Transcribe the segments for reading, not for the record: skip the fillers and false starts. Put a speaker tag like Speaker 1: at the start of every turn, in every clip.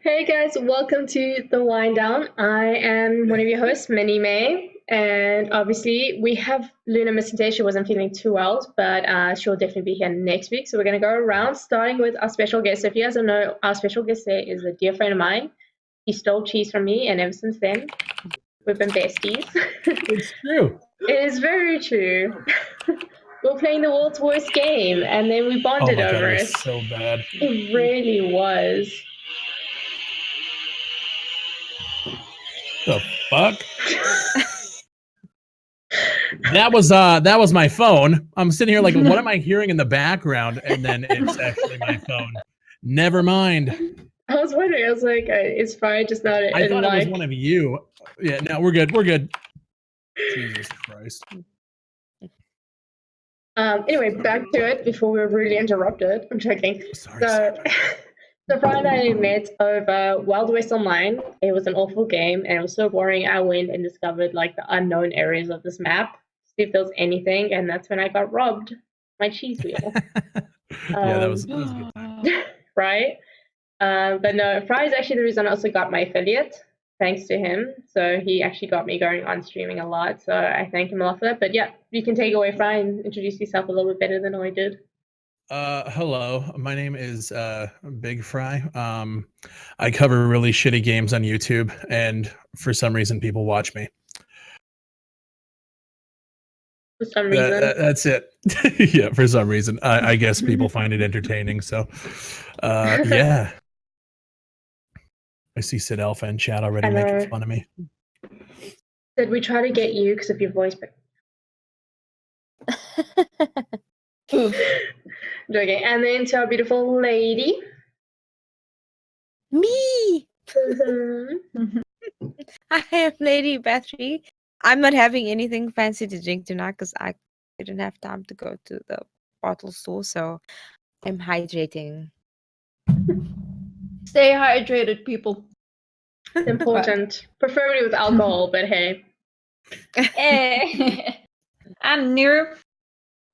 Speaker 1: Hey guys, welcome to the Wind Down. I am one of your hosts, Minnie May, and obviously we have Luna missing today. She wasn't feeling too well, but she'll definitely be here next week. So we're going to go around, starting with our special guest. So if you guys don't know, our special guest today is a dear friend of mine. He stole cheese from me, and ever since then, we've been besties.
Speaker 2: It's true.
Speaker 1: It is very true. We were playing the world's worst game, and then we bonded
Speaker 2: Oh my God,
Speaker 1: over
Speaker 2: it
Speaker 1: it.
Speaker 2: was so bad.
Speaker 1: It really was.
Speaker 2: The fuck? That was my phone. I'm sitting here like, what am I hearing in the background? And then it's actually my phone. Never mind.
Speaker 1: I was wondering. I was like, is Fry just not?
Speaker 2: I thought it was one of you. Yeah, no, we're good. We're good. Jesus Christ.
Speaker 1: Anyway, back to it before we were really interrupted. I'm joking.
Speaker 2: Sorry.
Speaker 1: So Fry and I met over Wild West Online. It was an awful game, and it was so boring. I went and discovered like the unknown areas of this map, see if there was anything, and that's when I got robbed my cheese wheel.
Speaker 2: Yeah, that was a good time.
Speaker 1: Right? But no, Fry is actually the reason I also got my affiliate, thanks to him. So he actually got me going on streaming a lot. So I thank him a lot for that. But yeah, you can take away Fry and introduce yourself a little bit better than I did.
Speaker 2: Hello, my name is BigFry. I cover really shitty games on YouTube, and for some reason, people watch me.
Speaker 1: For some reason.
Speaker 2: That's it. Yeah, for some reason. I guess people find it entertaining. So, yeah. I see Sid Alpha in chat already making fun of me.
Speaker 1: Did we try to get you because of your voice? Joking. And then to our beautiful lady.
Speaker 3: Me! I am Lady Battery. I'm not having anything fancy to drink tonight because I didn't have time to go to the bottle store, so I'm hydrating.
Speaker 4: Stay hydrated, people.
Speaker 1: It's important. Preferably with alcohol, but hey.
Speaker 4: Hey. I'm near.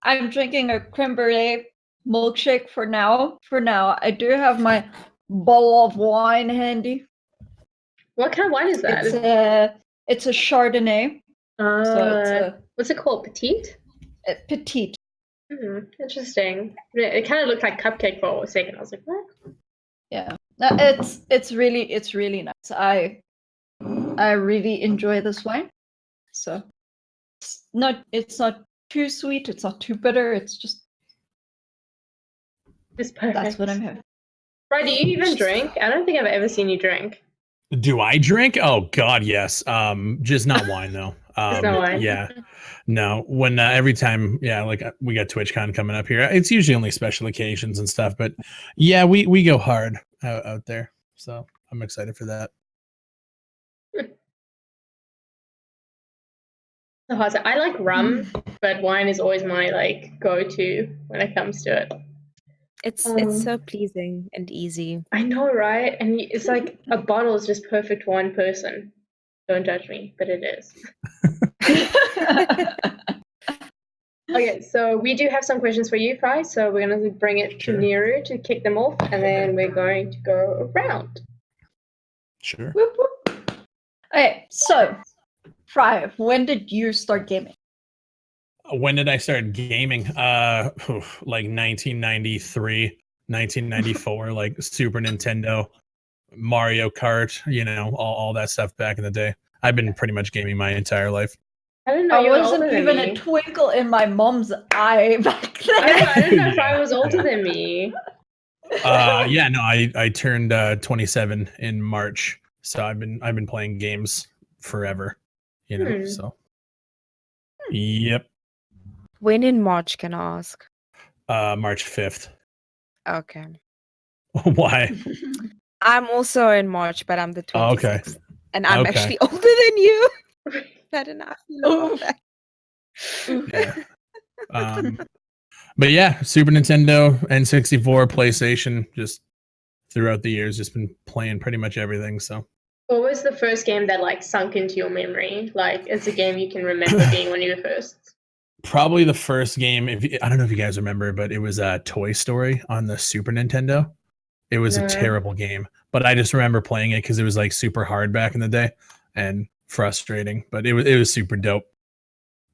Speaker 4: I'm drinking a creme brulee milkshake for now. I do have my bottle of wine handy.
Speaker 1: What kind of wine is that?
Speaker 4: It's a Chardonnay.
Speaker 1: What's it called? Petite?
Speaker 4: Petite.
Speaker 1: Interesting. It kind of looked like cupcake for a second. I was like, what?
Speaker 4: Yeah. No, it's really nice. I really enjoy this wine. So it's not too sweet, it's not too bitter, it's just
Speaker 1: perfect.
Speaker 4: That's what I'm having.
Speaker 1: Right, do you even drink? I don't think I've ever seen you drink.
Speaker 2: Do I drink? Oh God, yes. Just not wine though.
Speaker 1: Just not wine.
Speaker 2: Yeah. No. When every time, yeah, like we got TwitchCon coming up here. It's usually only special occasions and stuff, but yeah, we go hard out there. So I'm excited for that.
Speaker 1: I like rum, but wine is always my like go-to when it comes to it.
Speaker 3: It's
Speaker 1: Um,
Speaker 3: so pleasing and easy.
Speaker 1: I know, right? And it's like a bottle is just perfect for one person. Don't judge me, but it is. Okay, so we do have some questions for you, Fry. So we're going to bring it
Speaker 2: Sure.
Speaker 1: to Neru to kick them off, and then we're going to go around.
Speaker 2: Sure.
Speaker 4: Whoop, whoop. Okay, so Fry, when did you start gaming?
Speaker 2: When did I start gaming? Like 1993, 1994, like Super Nintendo, Mario Kart, all that stuff back in the day. I've been pretty much gaming my entire life.
Speaker 1: I didn't know
Speaker 4: I
Speaker 1: you were
Speaker 4: wasn't
Speaker 1: older than
Speaker 4: even
Speaker 1: me.
Speaker 4: a twinkle in my mom's eye back then.
Speaker 1: I didn't know Fry
Speaker 2: Yeah,
Speaker 1: was older
Speaker 2: yeah.
Speaker 1: than me.
Speaker 2: No, I turned 27 in March, so I've been playing games forever, so. Yep.
Speaker 3: When in March, can I ask?
Speaker 2: March 5th.
Speaker 3: Okay.
Speaker 2: Why?
Speaker 3: I'm also in March, but I'm the
Speaker 2: Oh, okay.
Speaker 3: 26th. And I'm
Speaker 2: Okay.
Speaker 3: actually older than you. I don't know how I feel about
Speaker 4: Oof.
Speaker 3: that.
Speaker 2: Yeah. But yeah, Super Nintendo, N64, PlayStation, just throughout the years, just been playing pretty much everything. So
Speaker 1: What was the first game that like sunk into your memory? Like, it's a game you can remember being one of your first.
Speaker 2: probably the first game, I don't know if you guys remember, but it was Toy Story on the Super Nintendo. It was a
Speaker 1: No.
Speaker 2: terrible game, but I just remember playing it because it was like super hard back in the day and frustrating. But it was super dope.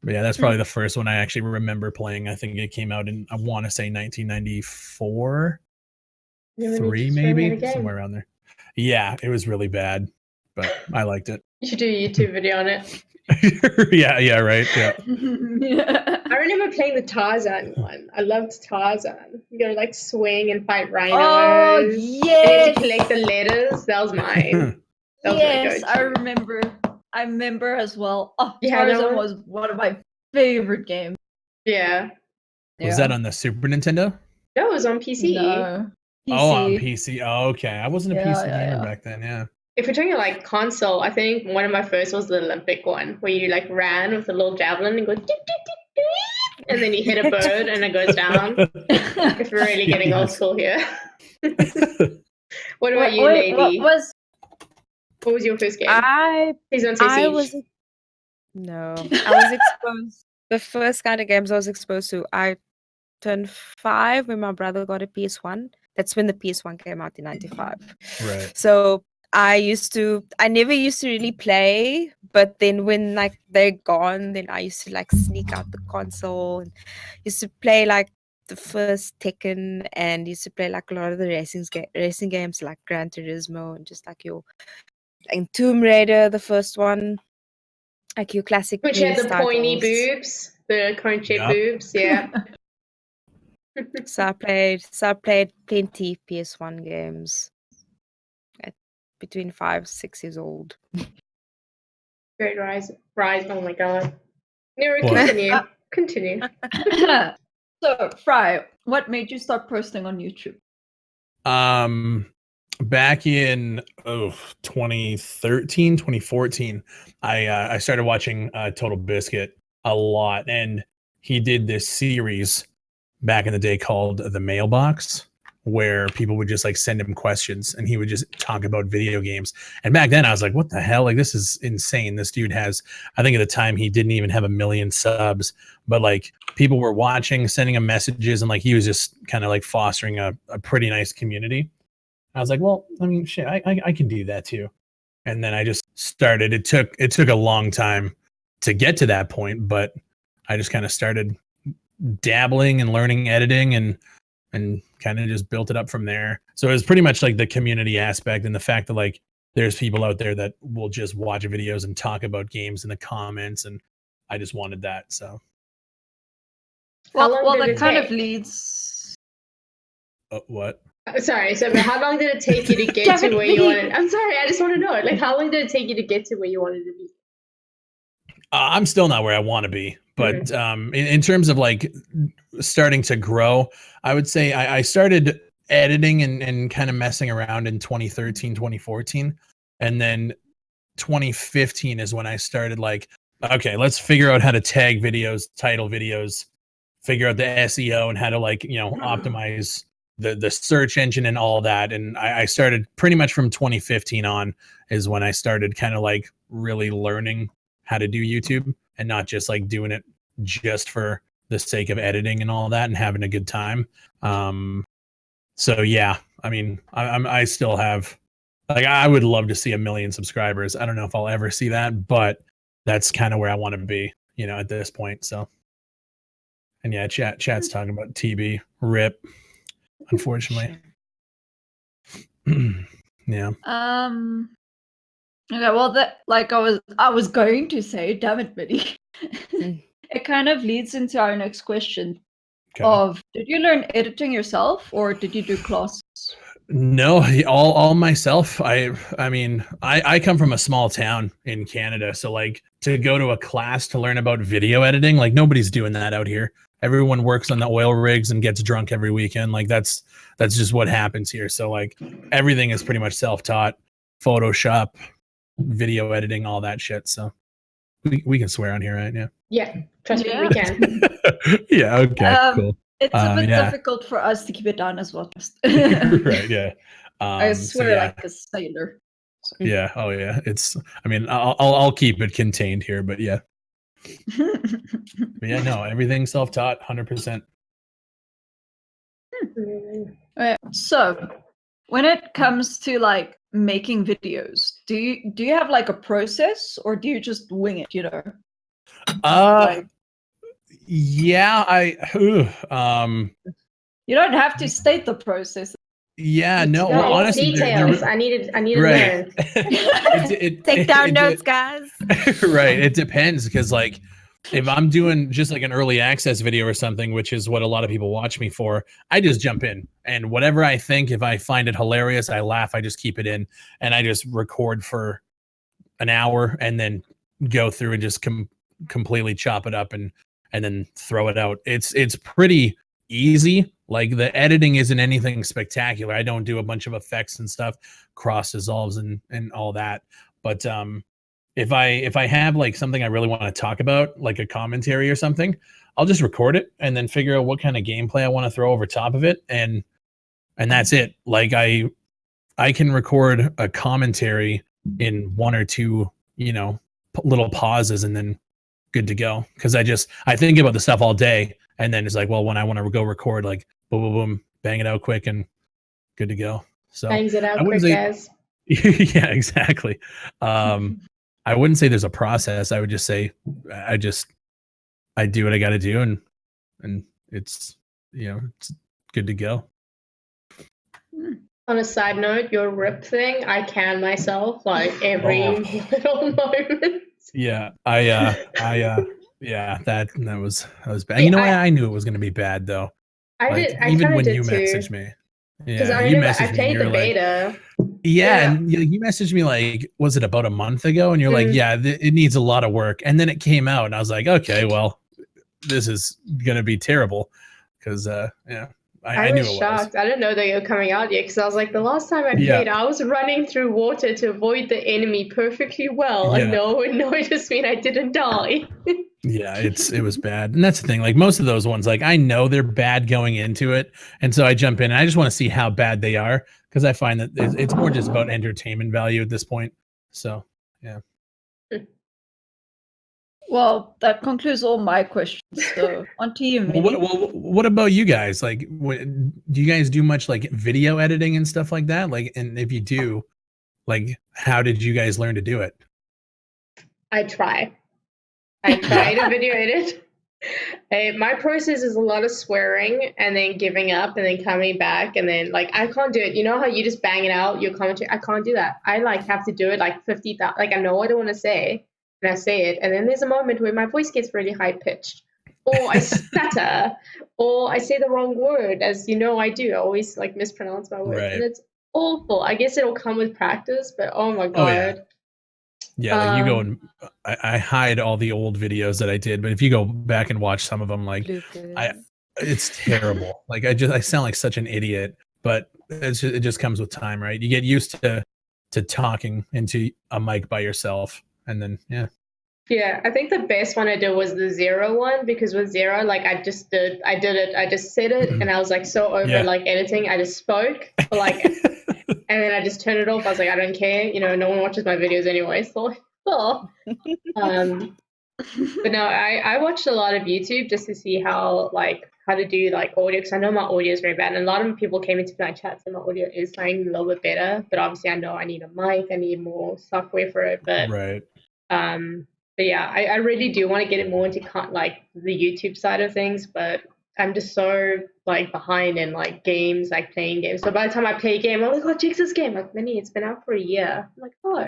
Speaker 2: But yeah, that's probably the first one I actually remember playing. I think it came out in, I want to say 1994,
Speaker 1: You need to
Speaker 2: 3
Speaker 1: show me the
Speaker 2: maybe,
Speaker 1: game.
Speaker 2: somewhere around there. Yeah, it was really bad, but I liked it.
Speaker 1: You should do a YouTube video on it.
Speaker 2: yeah, right. Yeah.
Speaker 1: I remember playing the Tarzan one. I loved Tarzan. You gotta like swing and fight rhinos.
Speaker 4: Oh,
Speaker 1: And you
Speaker 4: yes.
Speaker 1: have to collect the letters. That was mine. That was my
Speaker 4: Yes, I
Speaker 1: go-to.
Speaker 4: remember. I remember as well. Oh,
Speaker 1: You had that
Speaker 4: Tarzan
Speaker 1: one?
Speaker 4: was one of my favorite games.
Speaker 1: Yeah.
Speaker 2: Was that on the Super Nintendo?
Speaker 1: That was on PC.
Speaker 4: No.
Speaker 2: Oh, on
Speaker 4: PC.
Speaker 2: PC. Oh, okay. I wasn't a
Speaker 4: Yeah,
Speaker 2: PC
Speaker 4: yeah,
Speaker 2: gamer
Speaker 4: yeah.
Speaker 2: back then. Yeah.
Speaker 1: If we're talking like console, I think one of my first was the Olympic one, where you like ran with a little javelin and go, "Dee, dee, dee, dee," and then you hit a bird and it goes down. If we're really getting old
Speaker 2: Yes.
Speaker 1: school here. What about you,
Speaker 4: Wait,
Speaker 1: lady?
Speaker 4: what
Speaker 1: What was your first game? Please don't say
Speaker 3: I
Speaker 1: Siege.
Speaker 3: was I was exposed. The first kind of games I was exposed to, I turned 5 when my brother got a PS1. That's when the PS1 came out in 95.
Speaker 2: Right.
Speaker 3: So I never used to really play, but then when like they're gone, then I used to like sneak out the console and used to play like the first Tekken, and used to play like a lot of the racing games like Gran Turismo and just like and Tomb Raider, the first one, like your classic
Speaker 1: Which had
Speaker 3: NES
Speaker 1: the pointy
Speaker 3: titles.
Speaker 1: boobs, the cone shaped
Speaker 2: Yup.
Speaker 1: boobs, yeah.
Speaker 3: So I played plenty PS1 games at between 5, 6 years old.
Speaker 1: Great Rise, oh my god. Nero,
Speaker 2: What?
Speaker 1: continue.
Speaker 4: So, Fry, what made you start posting on YouTube?
Speaker 2: Back in 2013, 2014, I started watching Total Biscuit a lot, and he did this series back in the day called The Mailbox, where people would just like send him questions and he would just talk about video games. And back then I was like, what the hell? Like, this is insane. This dude has, I think at the time he didn't even have 1 million subs, but like people were watching, sending him messages, and like he was just kind of like fostering a pretty nice community. I was like, well, I mean, shit, I can do that too. And then I just started. It took a long time to get to that point, but I just kind of started dabbling and learning editing and kind of just built it up from there. So it was pretty much like the community aspect and the fact that like there's people out there that will just watch videos and talk about games in the comments, and I just wanted that. So
Speaker 1: How long
Speaker 4: Well,
Speaker 1: did
Speaker 4: that
Speaker 1: it
Speaker 4: kind
Speaker 1: take?
Speaker 4: of leads.
Speaker 2: What?
Speaker 1: Sorry, so but how long did it take you to get to where you wanted? I'm sorry, I just want to know. Like, how long did it take you to get to where you wanted to be?
Speaker 2: I'm still not where I want to be, but in terms of like starting to grow, I would say I started editing and kind of messing around in 2013, 2014. And then 2015 is when I started like, okay, let's figure out how to tag videos, title videos, figure out the SEO and how to like, optimize the search engine and all that. And I started pretty much from 2015 on is when I started kind of like really learning how to do YouTube and not just like doing it just for the sake of editing and all that and having a good time. So yeah, I mean, I still have, like, I would love to see 1 million subscribers. I don't know if I'll ever see that, but that's kind of where I want to be, you know, at this point. So, and yeah, chat's talking about TB rip, unfortunately. Yeah.
Speaker 4: Okay, well, that, like I was going to say, damn it, Minnie. It kind of leads into our next question.
Speaker 2: Okay.
Speaker 4: Of, did you learn editing yourself or did you do classes?
Speaker 2: No, all myself. I mean, I come from a small town in Canada, so like to go to a class to learn about video editing, like nobody's doing that out here. Everyone works on the oil rigs and gets drunk every weekend. Like that's just what happens here. So like everything is pretty much self-taught, Photoshop, video editing, all that shit. So we can swear on here, right? Yeah.
Speaker 1: Yeah, trust me, we can.
Speaker 2: Yeah. Okay. Cool.
Speaker 4: It's a bit difficult for us to keep it down as well.
Speaker 2: Right. Yeah.
Speaker 4: I swear,
Speaker 2: so yeah.
Speaker 4: like a sailor.
Speaker 2: Yeah. Oh yeah. It's. I mean, I'll keep it contained here, but yeah. But yeah. No, everything self-taught, 100%.
Speaker 4: Right. So, when it comes to like making videos, do you have like a process or do you just wing it? You know.
Speaker 2: Like, yeah.
Speaker 4: You don't have to state the process.
Speaker 2: Yeah. No.
Speaker 1: No,
Speaker 2: Well, honestly,
Speaker 1: details. I needed
Speaker 2: right.
Speaker 1: to learn.
Speaker 3: Take down notes, guys.
Speaker 2: Right. It depends because like if I'm doing just like an early access video or something, which is what a lot of people watch me for, I just jump in and whatever I think, if I find it hilarious, I laugh, I just keep it in and I just record for an hour and then go through and just completely chop it up and then throw it out. It's pretty easy. Like the editing isn't anything spectacular. I don't do a bunch of effects and stuff, cross dissolves and all that. But if I have like something I really want to talk about, like a commentary or something, I'll just record it and then figure out what kind of gameplay I want to throw over top of it, and that's it. Like I can record a commentary in 1 or 2, you know, little pauses and then good to go. Because I think about the stuff all day, and then it's like, well, when I want to go record, like boom, boom, boom, bang it out quick and good to go. So
Speaker 1: Bangs it out quick, guys.
Speaker 2: Yeah, exactly. I wouldn't say there's a process. I would just say I do what I got to do, and it's, you know, it's good to go.
Speaker 1: On a side note, your rip thing, I can myself like every little moment.
Speaker 2: Yeah, yeah, that was bad. You know, I knew it was gonna be bad though.
Speaker 1: I
Speaker 2: even when
Speaker 1: did
Speaker 2: you
Speaker 1: too.
Speaker 2: messaged me.
Speaker 1: Because
Speaker 2: Yeah,
Speaker 1: I
Speaker 2: you
Speaker 1: remember
Speaker 2: messaged
Speaker 1: I
Speaker 2: me.
Speaker 1: played the beta.
Speaker 2: Like, yeah, and you messaged me like, was it about a month ago? And you're like, yeah, it needs a lot of work. And then it came out, and I was like, okay, well, this is gonna be terrible, because yeah. I knew it was
Speaker 1: shocked. I didn't know they were coming out yet because I was like, the last time I played, I was running through water to avoid the enemy perfectly well. And no one noticed me and I didn't die.
Speaker 2: Yeah, it was bad. And that's the thing. Like most of those ones, like I know they're bad going into it. And so I jump in and I just want to see how bad they are, because I find that it's more just about entertainment value at this point. So, yeah.
Speaker 4: Well, that concludes all my questions. So on to you, Minnie.
Speaker 2: What about you guys? Like, do you guys do much like video editing and stuff like that? Like, and if you do, like, how did you guys learn to do it?
Speaker 1: I try to video edit. My process is a lot of swearing and then giving up and then coming back and then like I can't do it. You know how you just bang it out your commentary? I can't do that. I like have to do it like 50,000. Like I know what I want to say. And I say it, and then there's a moment where my voice gets really high pitched, or I stutter, or I say the wrong word, as you know I do. I always like mispronounce my words, and it's awful. I guess it'll come with practice, but oh my god.
Speaker 2: Yeah, like you go and I hide all the old videos that I did, but if you go back and watch some of them, like it's terrible. Like I sound like such an idiot, but it just comes with time, right? You get used to talking into a mic by yourself. And then, yeah.
Speaker 1: Yeah, I think the best one I did was the zero one because with zero, like I just said it, and I was like so over
Speaker 2: Yeah.
Speaker 1: like editing. I just spoke for like, and then I just turned it off. I was like, I don't care, no one watches my videos anyway. So like, oh, but no, I watched a lot of YouTube just to see how to do like audio because I know my audio is very bad, and a lot of people came into my chat and my audio is like a little bit better. But obviously, I know I need a mic, I need more software for it, but
Speaker 2: Right.
Speaker 1: But yeah, I really do want to get it more into like the YouTube side of things, but I'm just so like behind in like games, like playing games. So by the time I play a game, I'm like, oh, check this game. Like, Minnie, it's been out for a year. I'm like, oh,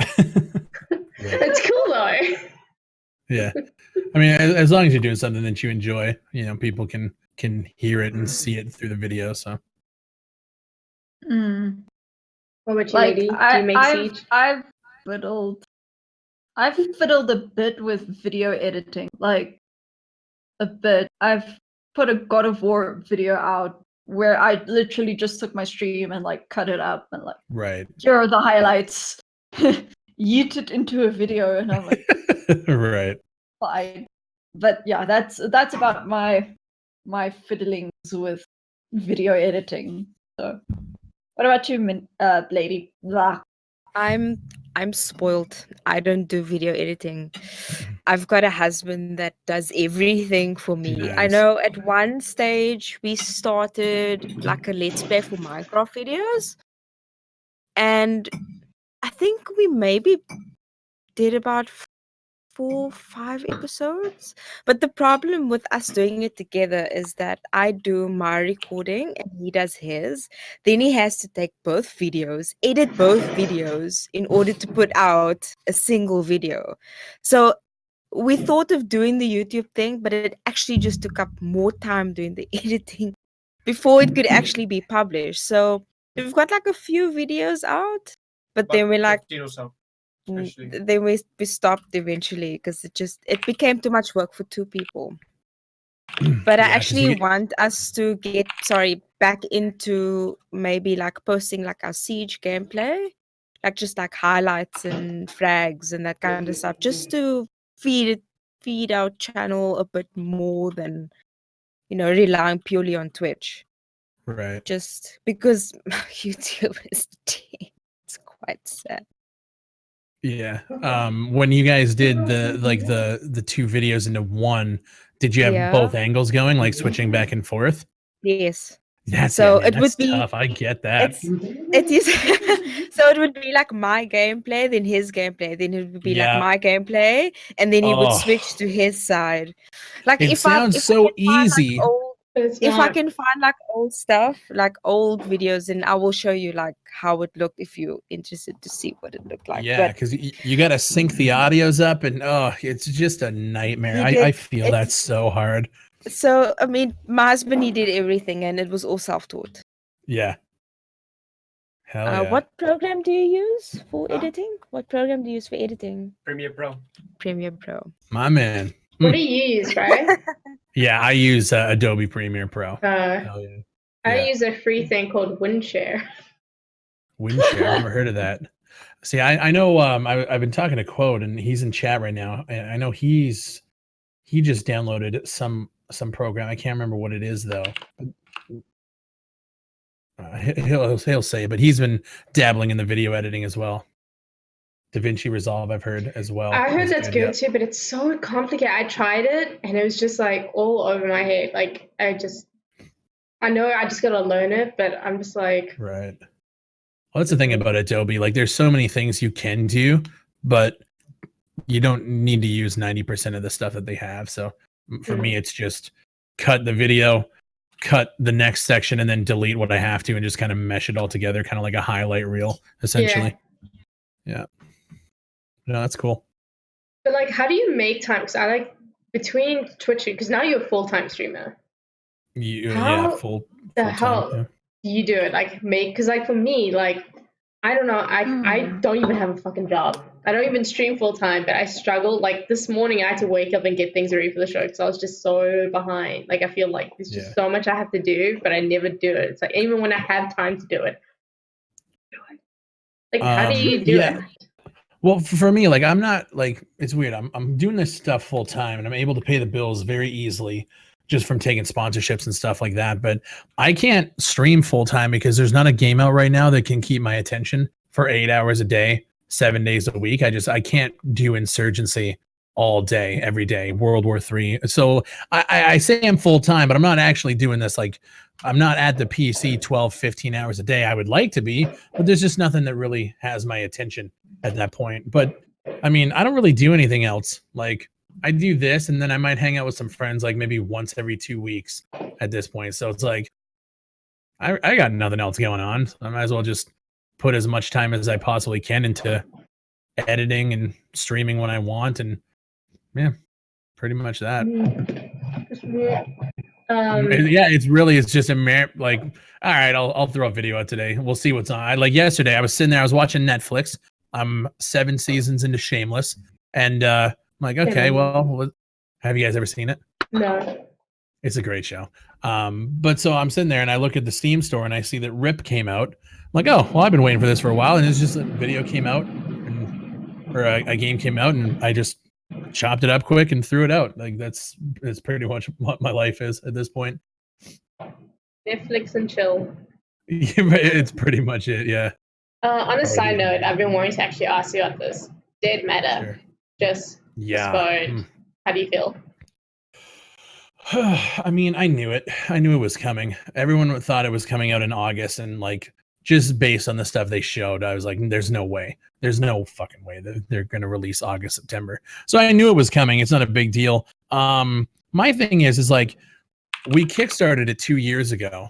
Speaker 1: it's cool though.
Speaker 2: Yeah. I mean, as long as you're doing something that you enjoy, people can hear it and see it through the video. So
Speaker 4: Mm.
Speaker 1: What about you,
Speaker 4: Like
Speaker 1: lady? Do you make Siege?
Speaker 4: I've fiddled a bit with video editing, like a bit. I've put a God of War video out where I literally just took my stream and like cut it up and like
Speaker 2: right.
Speaker 4: here are the highlights, yeet it into a video, and I'm like,
Speaker 2: right.
Speaker 4: fine. But yeah, that's about my fiddlings with video editing. So, what about you, Lady? Blah.
Speaker 3: I'm spoiled. I don't do video editing. I've got a husband that does everything for me. I
Speaker 2: Nice.
Speaker 3: know at one stage we started like a let's play for Minecraft videos, and I think we maybe did about 4, 5 episodes. But the problem with us doing it together is that I do my recording and he does his. Then he has to take both videos, edit both videos in order to put out a single video. So we thought of doing the YouTube thing, but it actually just took up more time doing the editing before it could actually be published. So we've got like a few videos out, but then we're like, then we stopped eventually because it became too much work for 2 people. But I
Speaker 2: Yeah, 'cause
Speaker 3: actually want us to get back into maybe like posting like our Siege gameplay, like just like highlights and frags and that kind of stuff, just to feed our channel a bit more than relying purely on Twitch.
Speaker 2: Right.
Speaker 3: Just because YouTube is dead. It's quite sad.
Speaker 2: Yeah. When you guys did the 2 videos into one, did you have both angles going, like switching back and forth?
Speaker 3: Yes.
Speaker 2: That's
Speaker 3: So
Speaker 2: man,
Speaker 3: it would
Speaker 2: that's
Speaker 3: be
Speaker 2: tough. I get that.
Speaker 3: it is so it would be like my gameplay, then his gameplay, then it would be like
Speaker 2: Yeah.
Speaker 3: my gameplay, and then he would
Speaker 2: Oh.
Speaker 3: switch to his side. Like
Speaker 2: It sounds so easy.
Speaker 3: If I can find like old stuff, like old videos, then I will show you like how it looked if you're interested to see what it looked like.
Speaker 2: Yeah,
Speaker 3: But
Speaker 2: because you got to sync the audios up, and it's just a nightmare. I feel that's so hard.
Speaker 3: So I mean, my husband, he did everything, and it was all self-taught.
Speaker 2: Yeah. Hell yeah.
Speaker 3: What program do you use for editing? What program do you use for editing?
Speaker 5: Premiere Pro.
Speaker 3: Premiere Pro.
Speaker 2: My man.
Speaker 1: What do you use, right?
Speaker 2: Yeah, I use Adobe Premiere Pro.
Speaker 1: Hell
Speaker 2: yeah.
Speaker 1: I use a free thing called Windshare.
Speaker 2: Windshare. I've never heard of that. See, I know I've been talking to Quote, and he's in chat right now. And I know he just downloaded some program. I can't remember what it is though. He'll say, but he's been dabbling in the video editing as well. DaVinci Resolve, I've heard as well.
Speaker 1: I heard that's good too, but it's so complicated. I tried it and it was just like all over my head. Like I know I just gotta learn it, but I'm just like,
Speaker 2: right. Well, that's the thing about Adobe. Like, there's so many things you can do, but you don't need to use 90% of the stuff that they have. So for me, it's just cut the video, cut the next section, and then delete what I have to, and just kind of mesh it all together, kind of like a highlight reel, essentially. Yeah. No, that's cool.
Speaker 1: But like, how do you make time? Because I like between Twitch, because now you're a full-time streamer.
Speaker 2: Full
Speaker 1: the
Speaker 2: time,
Speaker 1: hell
Speaker 2: yeah.
Speaker 1: do you do it? Like because like for me, like I don't know, I don't even have a fucking job. I don't even stream full time, but I struggle. Like this morning, I had to wake up and get things ready for the show because I was just so behind. Like I feel like there's just so much I have to do, but I never do it. It's like even when I have time to do it, like how do you do it?
Speaker 2: Well, for me, like I'm not like it's weird. I'm doing this stuff full time, and I'm able to pay the bills very easily just from taking sponsorships and stuff like that. But I can't stream full time because there's not a game out right now that can keep my attention for 8 hours a day, 7 days a week. I can't do Insurgency all day, every day, World War III. So I say I'm full time, but I'm not actually doing this. Like I'm not at the PC 12, 15 hours a day. I would like to be, but there's just nothing that really has my attention at that point. But I mean, I don't really do anything else. Like I do this, and then I might hang out with some friends like maybe once every 2 weeks at this point. So it's like I got nothing else going on. I might as well just put as much time as I possibly can into editing and streaming when I want, and yeah, pretty much that. Yeah, it's just like, all right, I'll throw a video out today. We'll see what's on. Like yesterday, I was sitting there, I was watching Netflix. I'm 7 seasons into Shameless, and I'm like, okay, well, have you guys ever seen it?
Speaker 1: No.
Speaker 2: It's a great show. But so I'm sitting there and I look at the Steam store and I see that RIP came out. I'm like, oh, well, I've been waiting for this for a while, and it's just a video came out, or a game came out, and I just chopped it up quick and threw it out. Like that's pretty much what my life is at this point.
Speaker 1: Netflix and chill.
Speaker 2: It's pretty much it, yeah.
Speaker 1: On a side note, I've been wanting to actually ask you about this. Dead Matter.
Speaker 2: Sure.
Speaker 1: Just how do you feel?
Speaker 2: I mean, I knew it. I knew it was coming. Everyone thought it was coming out in August, and like just based on the stuff they showed, I was like, there's no way. There's no fucking way that they're going to release August, September. So I knew it was coming. It's not a big deal. My thing is like we kickstarted it 2 years ago,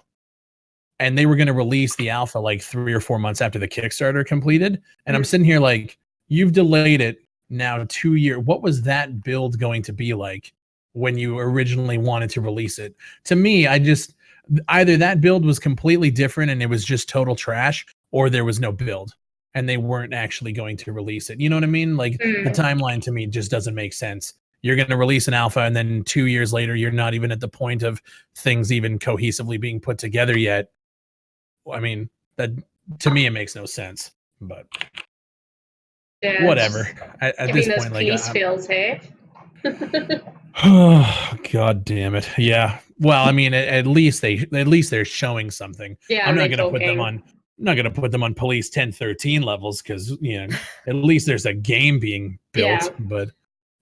Speaker 2: and they were going to release the alpha like 3 or 4 months after the Kickstarter completed. And I'm sitting here like, you've delayed it now 2 years. What was that build going to be like when you originally wanted to release it? To me, either that build was completely different and it was just total trash, or there was no build and they weren't actually going to release it. You know what I mean? Like the timeline to me just doesn't make sense. You're going to release an alpha, and then 2 years later, you're not even at the point of things even cohesively being put together yet. I mean, that to me, it makes no sense, but whatever. At this point, like,
Speaker 1: police feels, hey?
Speaker 2: Oh, God damn it! Yeah. Well, I mean, at least they're showing something.
Speaker 1: Yeah,
Speaker 2: I'm not gonna put them on. I'm not gonna put them on police 10-13 levels because at least there's a game being built. Yeah. But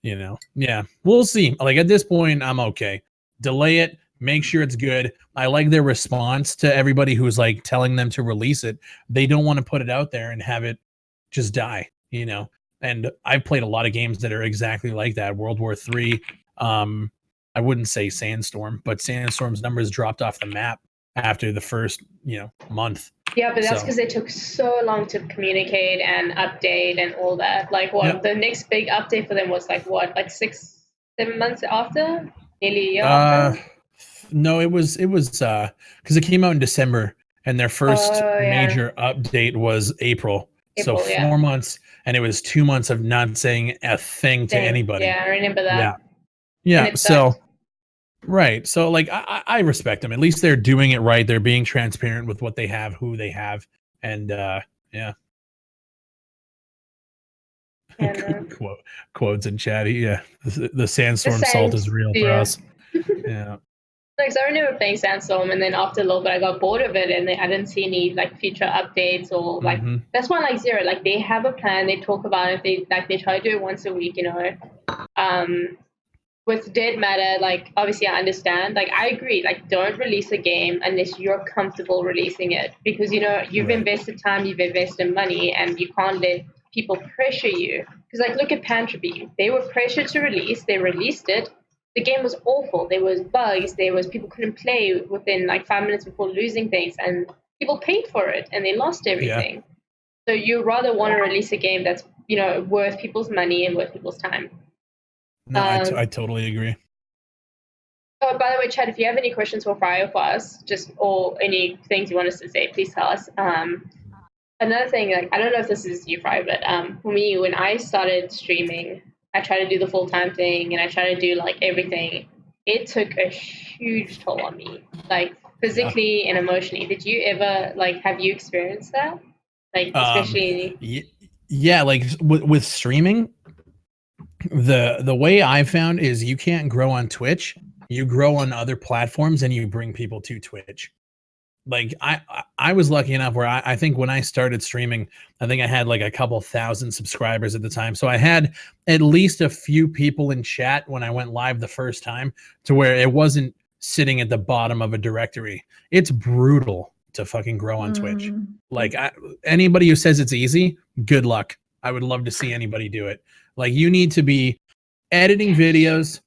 Speaker 2: yeah, we'll see. Like at this point, I'm okay. Delay it. Make sure it's good. I like their response to everybody who's like telling them to release it. They don't want to put it out there and have it just die. And I've played a lot of games that are exactly like that. World War III. I wouldn't say Sandstorm, but Sandstorm's numbers dropped off the map after the first, month.
Speaker 1: Yeah, but that's because they took so long to communicate and update and all that. Like the next big update for them was like 6-7 months after? Nearly a year after?
Speaker 2: No, it was because it came out in December, and their first major update was April. So 4 months, and it was 2 months of not saying a thing to anybody.
Speaker 1: Yeah, I remember that.
Speaker 2: Yeah. So, right. So, like, I respect them. At least they're doing it right. They're being transparent with what they have, who they have, and yeah. Quotes in chat. Yeah, the Sandstorm salt is real for us. Yeah.
Speaker 1: Like, so I remember playing Sandstorm, and then after a little bit, I got bored of it, and I didn't see any like future updates or like. That's why I like Zero. Like they have a plan, they talk about it. They try to do it once a week. With Dead Matter, like obviously I understand. Like I agree. Like don't release a game unless you're comfortable releasing it, because you've invested time, you've invested money, and you can't let people pressure you. Because like look at Pantropy, they were pressured to release. They released it. The game was awful. There was bugs. People couldn't play within like 5 minutes before losing things, and people paid for it and they lost everything. So you rather want to release a game that's worth people's money and worth people's time.
Speaker 2: No, I totally agree.
Speaker 1: Oh, by the way, Chad, if you have any questions for Fry or for us, or any things you want us to say, please tell us. Another thing, like I don't know if this is you, Fry, but for me, when I started streaming, I tried to do the full-time thing, and I tried to do like everything. It took a huge toll on me, like physically and emotionally. Did you ever have you experienced that? Like especially.
Speaker 2: Yeah, like with streaming, the way I found is you can't grow on Twitch. You grow on other platforms and you bring people to Twitch. Like I was lucky enough where I think when I started streaming, I think I had like a couple thousand subscribers at the time. So I had at least a few people in chat when I went live the first time, to where it wasn't sitting at the bottom of a directory. It's brutal to fucking grow on Twitch. Like anybody who says it's easy, good luck. I would love to see anybody do it. Like you need to be editing videos,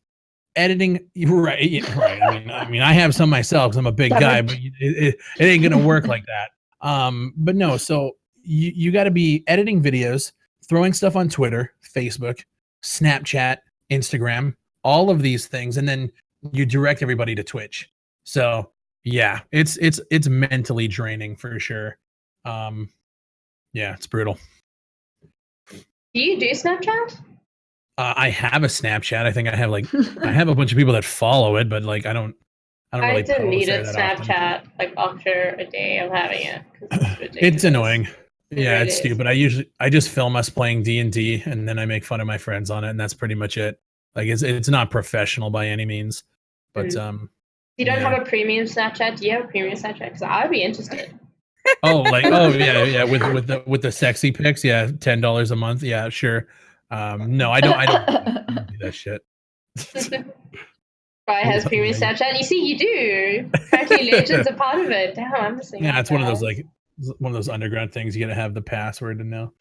Speaker 2: editing, right. I mean I have some myself because I'm a big guy, but it ain't gonna work like that. But no, so you got to be editing videos, throwing stuff on Twitter, Facebook, Snapchat, Instagram, all of these things, and then you direct everybody to Twitch. So yeah, it's mentally draining for sure. Yeah, it's brutal.
Speaker 1: Do you do Snapchat?
Speaker 2: I have a Snapchat. I think I have I have a bunch of people that follow it, but like I don't really post
Speaker 1: deleted
Speaker 2: there that
Speaker 1: Snapchat like after a day of having it.
Speaker 2: It's annoying. Yeah,
Speaker 1: really
Speaker 2: it's
Speaker 1: is.
Speaker 2: stupid. I just film us playing D&D and then I make fun of my friends on it, and that's pretty much it. Like it's not professional by any means. But
Speaker 1: You don't have a premium Snapchat? Do you have a premium Snapchat? Because I'd be interested.
Speaker 2: oh yeah with the sexy pics, yeah, $10 a month, yeah, sure. No, I don't do that shit.
Speaker 1: Fry has premium Snapchat. You see, you do. Apparently, Legends are part of it. Damn, I'm missing.
Speaker 2: Yeah, it's one of those underground things. You gotta have the password to know.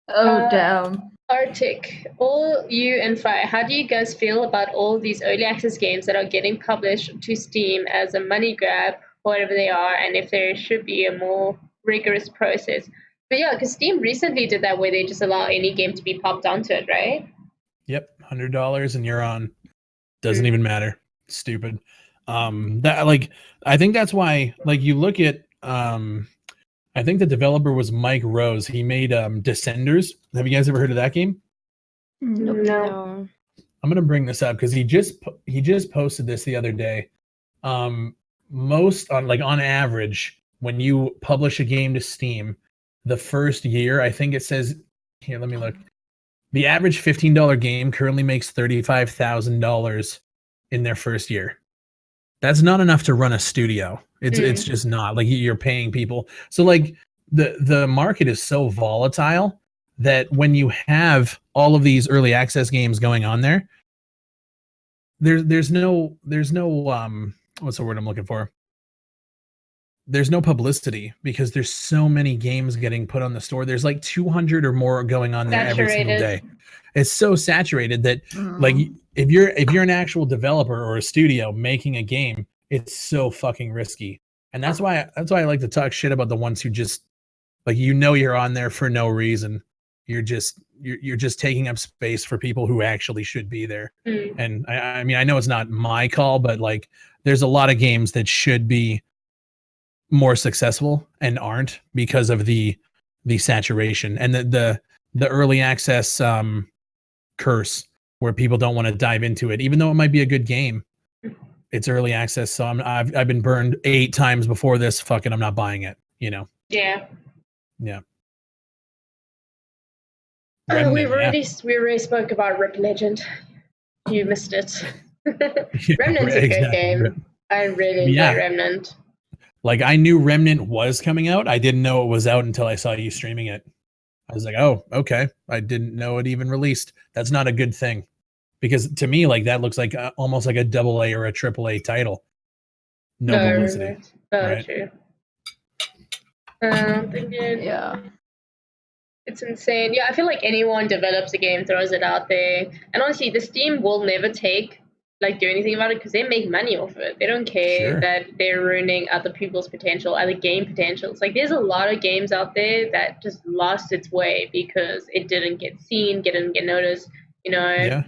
Speaker 4: Damn.
Speaker 1: Arctic, all you and Fry, how do you guys feel about all these early access games that are getting published to Steam as a money grab, whatever they are, and if there should be a more rigorous process? But yeah, because Steam recently did that where they just allow any game to be popped onto it, right?
Speaker 2: Yep, $100 and you're on. Doesn't even matter. Stupid. That like I think that's why like you look at I think the developer was Mike Rose. He made Descenders. Have you guys ever heard of that game?
Speaker 1: No.
Speaker 2: I'm gonna bring this up because he just posted this the other day. Most on average, when you publish a game to Steam, the first year, I think it says here, let me look. The average $15 game currently makes $35,000 in their first year. That's not enough to run a studio. It's just not. Like you're paying people. So like the market is so volatile that when you have all of these early access games going on there's no what's the word I'm looking for? There's no publicity because there's so many games getting put on the store. There's like 200 or more going on there every single day. It's so saturated that like if you're an actual developer or a studio making a game, it's so fucking risky. And that's why I like to talk shit about the ones who just like you're on there for no reason. You're just taking up space for people who actually should be there. And I mean I know it's not my call, but like there's a lot of games that should be more successful and aren't because of the saturation and the early access curse where people don't want to dive into it even though it might be a good game. It's early access, so I've been burned 8 times before this. Fucking I'm not buying it, you know.
Speaker 1: Yeah.
Speaker 2: Remnant,
Speaker 1: we already spoke about Rip Legend. You missed it. Remnant's a good game. I really enjoy Remnant.
Speaker 2: Like I knew Remnant was coming out. I didn't know it was out until I saw you streaming it. I was like, oh, okay. I didn't know it even released. That's not a good thing. Because to me, like that looks like almost like a AA or a AAA title. No publicity.
Speaker 1: Right? True.
Speaker 4: Yeah.
Speaker 1: It's insane. Yeah, I feel like anyone develops a game, throws it out there. And honestly, the Steam will never do anything about it because they make money off it. They don't care that they're ruining other people's potential, other game potentials. Like there's a lot of games out there that just lost its way because it didn't get seen, didn't get noticed, you know.
Speaker 2: Yeah.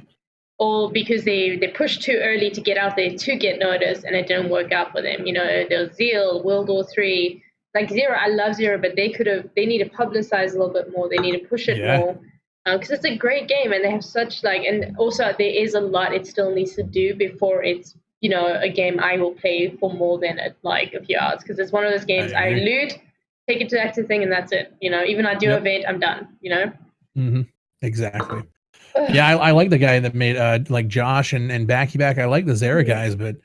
Speaker 1: Or because they pushed too early to get out there to get noticed and it didn't work out for them. You know, there was Zeal, World War III, like Zero. I love Zero, but they need to publicize a little bit more. They need to push it more because it's a great game and they have such and also there is a lot it still needs to do before it's, you know, a game I will play for more than a few hours because it's one of those games I loot, take it to the active thing, and that's it. Even I do an event, I'm done.
Speaker 2: Exactly. Yeah, I like the guy that made like Josh and Backy Back. I like the Zara guys, but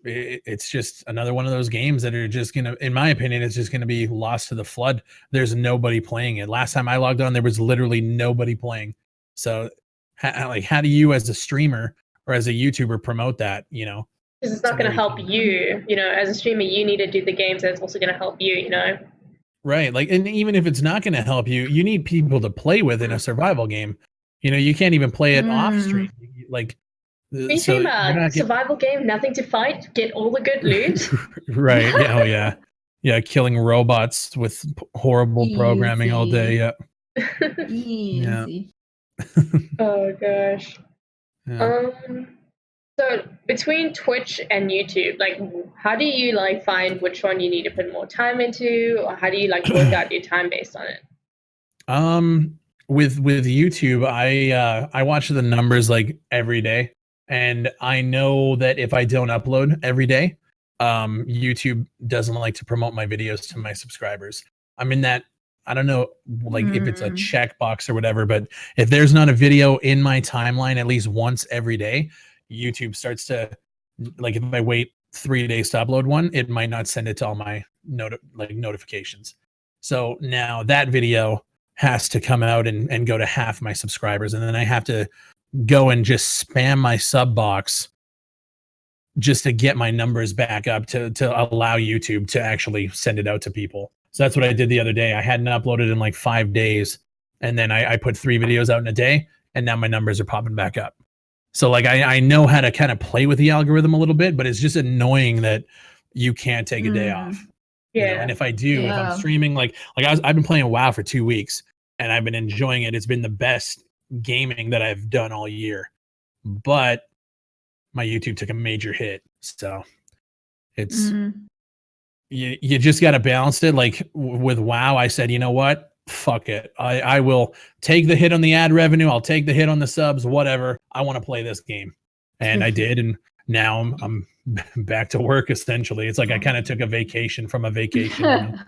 Speaker 2: it's just another one of those games that are just gonna, in my opinion, it's just gonna be lost to the flood. There's nobody playing it. Last time I logged on, there was literally nobody playing. So, how do you, as a streamer or as a YouTuber, promote that?
Speaker 1: Because it's not going to help you. As a streamer, you need to do the games that's also going to help you.
Speaker 2: Right. Like, and even if it's not going to help you, you need people to play with in a survival game. You can't even play it off stream. Like,
Speaker 1: so survival game, nothing to fight, get all the good loot.
Speaker 2: Right. Yeah. Oh, yeah. Yeah. Killing robots with horrible programming all day. Yeah.
Speaker 4: Easy.
Speaker 1: Oh gosh.
Speaker 2: Yeah.
Speaker 1: So between Twitch and YouTube, like, how do you find which one you need to put more time into, or how do you work out your time based on it?
Speaker 2: With YouTube, I watch the numbers every day, and I know that if I don't upload every day, YouTube doesn't like to promote my videos to my subscribers. I'm in that, I don't know, if it's a checkbox or whatever, but if there's not a video in my timeline at least once every day, YouTube starts to, if I wait 3 days to upload one, it might not send it to all my notifications. So now that video has to come out and go to half my subscribers, and then I have to go and just spam my sub box just to get my numbers back up to allow YouTube to actually send it out to people. So that's what I did the other day. I hadn't uploaded in 5 days, and then I put 3 videos out in a day, and now my numbers are popping back up. So I know how to kind of play with the algorithm a little bit, but it's just annoying that you can't take a day off.
Speaker 1: Yeah.
Speaker 2: And if I do, if I'm streaming, I've been playing WoW for 2 weeks, and I've been enjoying it. It's been the best gaming that I've done all year, but my YouTube took a major hit. So it's you just got to balance it. With WoW, I said, you know what? Fuck it. I will take the hit on the ad revenue. I'll take the hit on the subs, whatever. I want to play this game. And I did. And now I'm back to work, essentially. It's I kind of took a vacation from a vacation.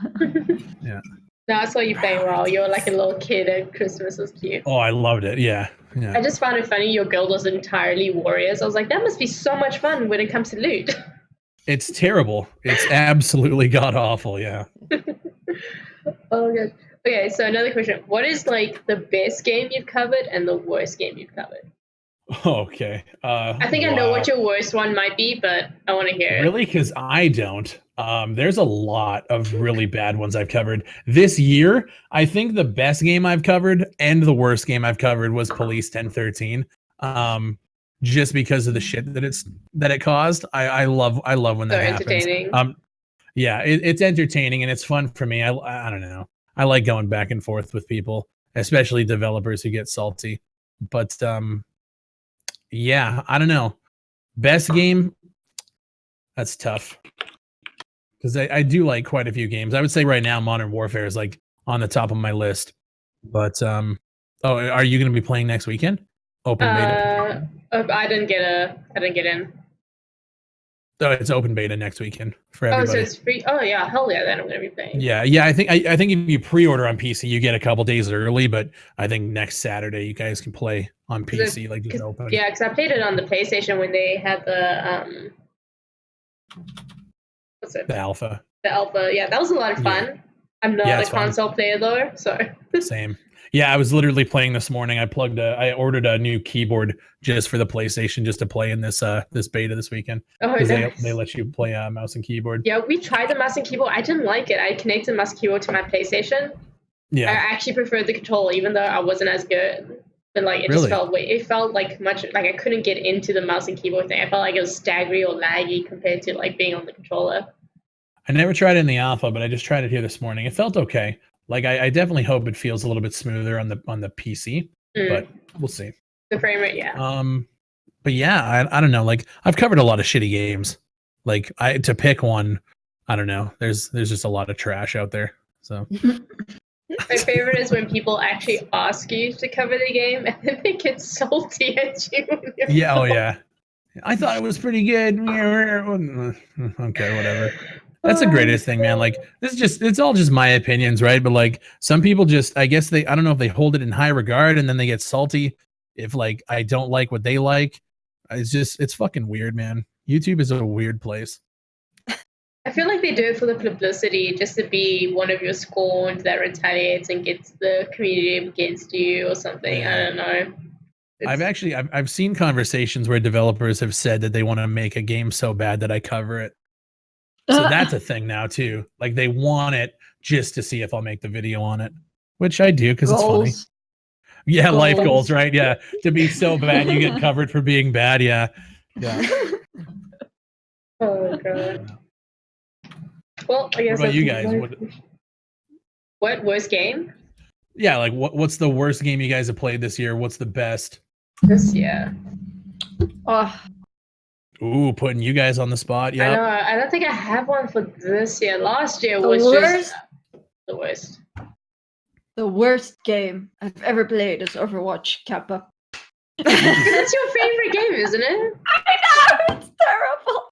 Speaker 2: Yeah.
Speaker 1: No, I saw you playing WoW. You were like a little kid at Christmas. It was cute.
Speaker 2: Oh, I loved it. Yeah.
Speaker 1: I just found it funny. Your guild was entirely warriors. I was like, that must be so much fun when it comes to loot.
Speaker 2: It's terrible. It's absolutely god awful. Yeah.
Speaker 1: Oh, good. Okay, so another question. What is the best game you've covered and the worst game you've covered?
Speaker 2: Okay.
Speaker 1: I think I know what your worst one might be, but I want to hear it.
Speaker 2: Really? Because I don't. There's a lot of really bad ones I've covered. This year, I think the best game I've covered and the worst game I've covered was Police 1013. Just because of the shit that it caused. I love when that happens.
Speaker 1: Entertaining.
Speaker 2: Yeah, it's entertaining and it's fun for me. I don't know. I like going back and forth with people, especially developers who get salty. But yeah, I don't know. Best game, that's tough. Because I do like quite a few games. I would say right now Modern Warfare is on the top of my list. But are you going to be playing next weekend? Open beta?
Speaker 1: I didn't get in.
Speaker 2: Oh, it's open beta next weekend for everybody.
Speaker 1: Oh, so it's free. Oh yeah, hell yeah! Then I'm gonna be playing.
Speaker 2: Yeah. I think if you pre-order on PC, you get a couple days early. But I think next Saturday you guys can play on PC, just open.
Speaker 1: Yeah, because I played it on the PlayStation when they had the what's it?
Speaker 2: The alpha.
Speaker 1: The alpha. Yeah, that was a lot of fun. Yeah. I'm not a console player though, so.
Speaker 2: Same. Yeah, I was literally playing this morning. I ordered a new keyboard just for the PlayStation, just to play in this beta this weekend.
Speaker 1: Oh, nice.
Speaker 2: They let you play mouse and keyboard.
Speaker 1: Yeah, we tried the mouse and keyboard. I didn't like it. I connected the mouse and keyboard to my PlayStation. Yeah. I actually preferred the controller, even though I wasn't as good. But it just felt much I couldn't get into the mouse and keyboard thing. I felt like it was staggery or laggy compared to being on the controller.
Speaker 2: I never tried it in the alpha, but I just tried it here this morning. It felt okay. I definitely hope it feels a little bit smoother on the PC, but we'll see.
Speaker 1: The frame rate, yeah.
Speaker 2: But yeah, I don't know. I've covered a lot of shitty games. To pick one, I don't know. There's just a lot of trash out there. So
Speaker 1: my favorite is when people actually ask you to cover the game and then they get salty at you.
Speaker 2: Yeah. Oh yeah. I thought it was pretty good. Okay, whatever. That's the greatest thing, man. Like this is it's all just my opinions, right? But like some people just, I guess I don't know if they hold it in high regard and then they get salty if like I don't like what they like. It's fucking weird, man. YouTube is a weird place.
Speaker 1: I feel like they do it for the publicity, just to be one of your scorned that retaliates and gets the community against you or something.
Speaker 2: Yeah.
Speaker 1: I don't know.
Speaker 2: I've seen conversations where developers have said that they want to make a game so bad that I cover it. So that's a thing now too. Like they want it just to see if I'll make the video on it, which I do because it's funny. Yeah,
Speaker 4: Goals.
Speaker 2: life goals, right? Yeah, to be so bad you get covered for being bad. Yeah.
Speaker 1: Oh god. Well, I guess.
Speaker 2: What about you guys?
Speaker 1: What worst game
Speaker 2: Yeah, like what's the worst game you guys have played this year? What's the best?
Speaker 1: this year?
Speaker 4: Oh,
Speaker 2: Ooh, putting you guys on the spot.
Speaker 1: I
Speaker 2: Yeah.
Speaker 1: know. I don't think I have one for this year. Last year
Speaker 4: The
Speaker 1: was
Speaker 4: worst?
Speaker 1: just the worst.
Speaker 4: the worst game I've ever played is Overwatch, Kappa.
Speaker 1: That's your favorite game, isn't it?
Speaker 4: I know, it's terrible.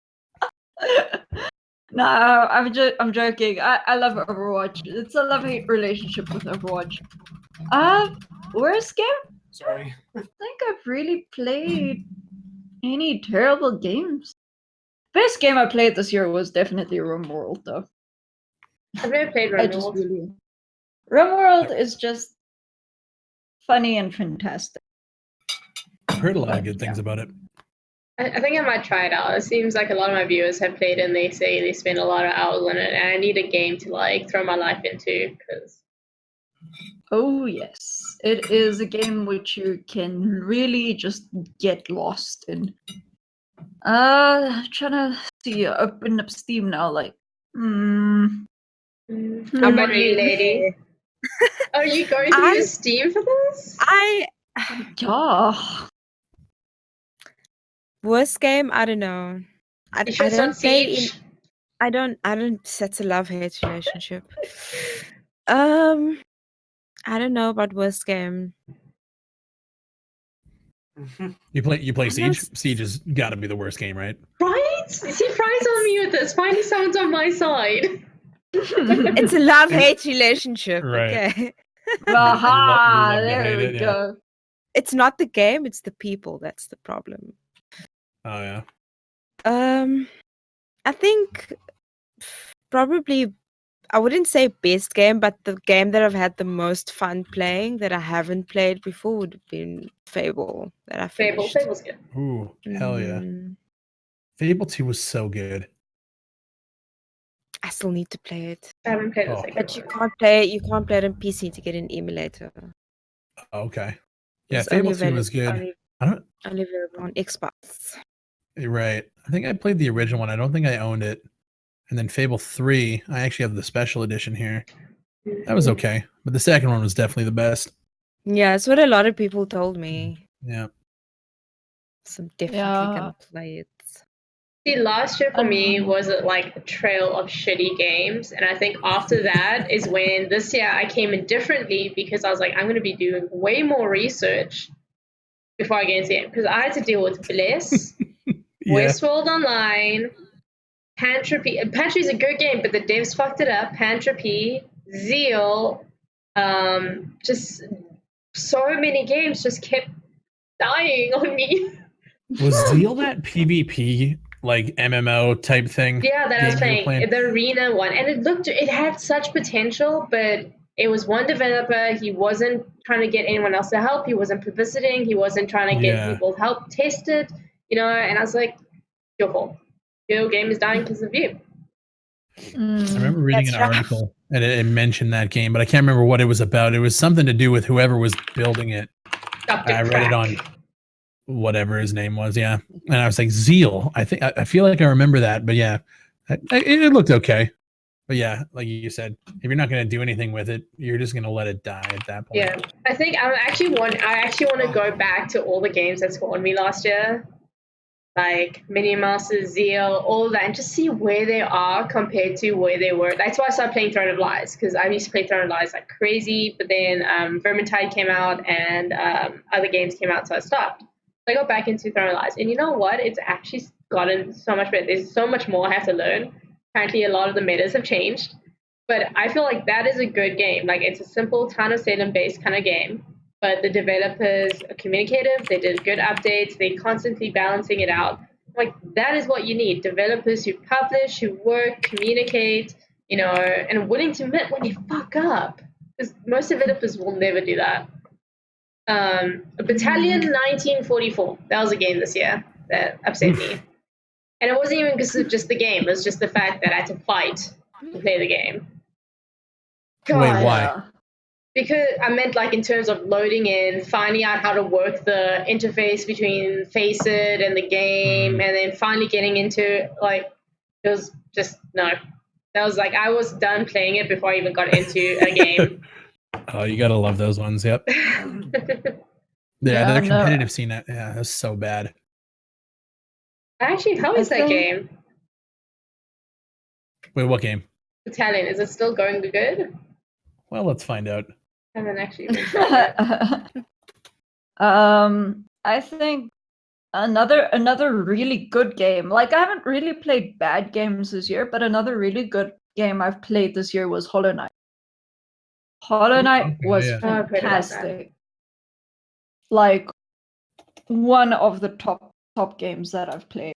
Speaker 4: No, I'm joking. I love Overwatch. It's a love-hate relationship with Overwatch. Worst game?
Speaker 2: Sorry.
Speaker 4: I think I've really played any terrible games. Best game I played this year was definitely RimWorld, though.
Speaker 1: I've never played
Speaker 4: I just
Speaker 1: RimWorld.
Speaker 4: really. RimWorld is just funny and fantastic.
Speaker 2: I've heard a lot of good things about it.
Speaker 1: I think I might try it out. It seems like a lot of my viewers have played it and they say they spend a lot of hours on it, and I need a game to like throw my life into because.
Speaker 4: Oh yes, it is a game which you can really just get lost in. Trying to see, open up Steam now. Like,
Speaker 1: I'm
Speaker 3: I'm
Speaker 1: not
Speaker 3: on
Speaker 1: really
Speaker 3: you.
Speaker 1: lady. Are you going through your Steam for this?
Speaker 4: yeah.
Speaker 3: Worst game? I don't know. I
Speaker 1: You should
Speaker 3: don't
Speaker 1: start
Speaker 3: play in.
Speaker 1: Siege.
Speaker 3: I don't. That's a love-hate relationship. I don't know about worst game.
Speaker 2: You play
Speaker 3: I
Speaker 2: Siege?
Speaker 3: know
Speaker 2: Siege has got to be the worst game, right?
Speaker 1: Right? See, Fry's on me with this. Finally, someone's on my side.
Speaker 3: It's a love-hate relationship.
Speaker 2: Right.
Speaker 3: Okay.
Speaker 4: Aha!
Speaker 2: you love to
Speaker 4: There
Speaker 2: hate
Speaker 4: we
Speaker 2: it, yeah.
Speaker 4: go.
Speaker 3: It's not the game. It's the people. That's the problem.
Speaker 2: Oh yeah.
Speaker 3: I think probably I wouldn't say best game, but the game that I've had the most fun playing that I haven't played before would have been Fable that I finished.
Speaker 1: Fable's good.
Speaker 2: Ooh, hell yeah.
Speaker 3: Mhm.
Speaker 2: Fable 2 was so good.
Speaker 3: I still need to play it.
Speaker 1: I haven't played the
Speaker 2: Oh.
Speaker 1: second
Speaker 3: But you
Speaker 1: one.
Speaker 3: can't play it on PC to get an emulator.
Speaker 2: Okay. Yeah,
Speaker 3: It's
Speaker 2: Fable
Speaker 3: only
Speaker 2: 2 was good. I don't
Speaker 3: only available on Xbox.
Speaker 2: You're right. I think I played the original one. I don't think I owned it. And then Fable 3, I actually have the special edition here. That was okay. But the second one was definitely the best.
Speaker 3: Yeah, that's what a lot of people told me.
Speaker 2: Yeah.
Speaker 3: So I'm definitely
Speaker 4: Yeah.
Speaker 3: gonna play it.
Speaker 1: See, last year for me was like a trail of shitty games, and I think after that is when this year I came in differently because I was like, I'm going to be doing way more research before I get into it because I had to deal with Bliss,
Speaker 2: Yeah.
Speaker 1: Westworld Online, Pantropy. Pantry's a good game, but the devs fucked it up. Pantropy, Zeal, just so many games just kept dying on me.
Speaker 2: Was Zeal that PvP like MMO type thing?
Speaker 1: Yeah, that I was
Speaker 2: game you were
Speaker 1: playing the arena one, and it had such potential, but it was one developer. He wasn't trying to get anyone else to help. He wasn't publicity. He wasn't trying to get
Speaker 2: Yeah.
Speaker 1: people help test it. And I was like, your fault. Your game is dying because of you.
Speaker 2: I remember reading
Speaker 3: That's
Speaker 2: an
Speaker 3: rough.
Speaker 2: article and it mentioned that game, but I can't remember what it was about. It was something to do with whoever was building it.
Speaker 1: Stop the
Speaker 2: I read it
Speaker 1: crack.
Speaker 2: on whatever his name was, yeah. And I was like, Zeal. I feel like I remember that, but yeah, it looked okay. But yeah, like you said, if you're not going to do anything with it, you're just going to let it die at that point.
Speaker 1: Yeah, I think I actually want to go back to all the games that spawned me last year, like Mini Masters, Zeal, all of that, and just see where they are compared to where they were. That's why I started playing Throne of Lies, because I used to play Throne of Lies like crazy, but then Vermintide came out and other games came out, so I stopped. I got back into Throne of Lies, and you know what? It's actually gotten so much better. There's so much more I have to learn. apparently a lot of the metas have changed. But I feel like that is a good game. Like it's a simple Town of Salem based kind of game. But the developers are communicative, they did good updates, they're constantly balancing it out. Like that is what you need. Developers who publish, who work, communicate, and willing to admit when you fuck up. Because most developers will never do that. Battalion 1944. That was a game this year that upset me. And it wasn't even because of just the game. It was just the fact that I had to fight to play the game.
Speaker 2: Wait, why?
Speaker 1: Because I meant like in terms of loading in, finding out how to work the interface between Faceit and the game, and then finally getting into like, it was just, no. That was like, I was done playing it before I even got into a game.
Speaker 2: Oh, you gotta love those ones. Yep. Their competitive scene. Yeah, that's so bad.
Speaker 1: Actually, how is that game?
Speaker 2: Wait, what game?
Speaker 1: Battalion. Is it still going good?
Speaker 2: Well, let's find out.
Speaker 1: I haven't actually been trying it.
Speaker 4: I think another really good game. Like I haven't really played bad games this year, but another really good game I've played this year was Hollow Knight. Hollow Knight was fantastic. Like one of the top games that I've played.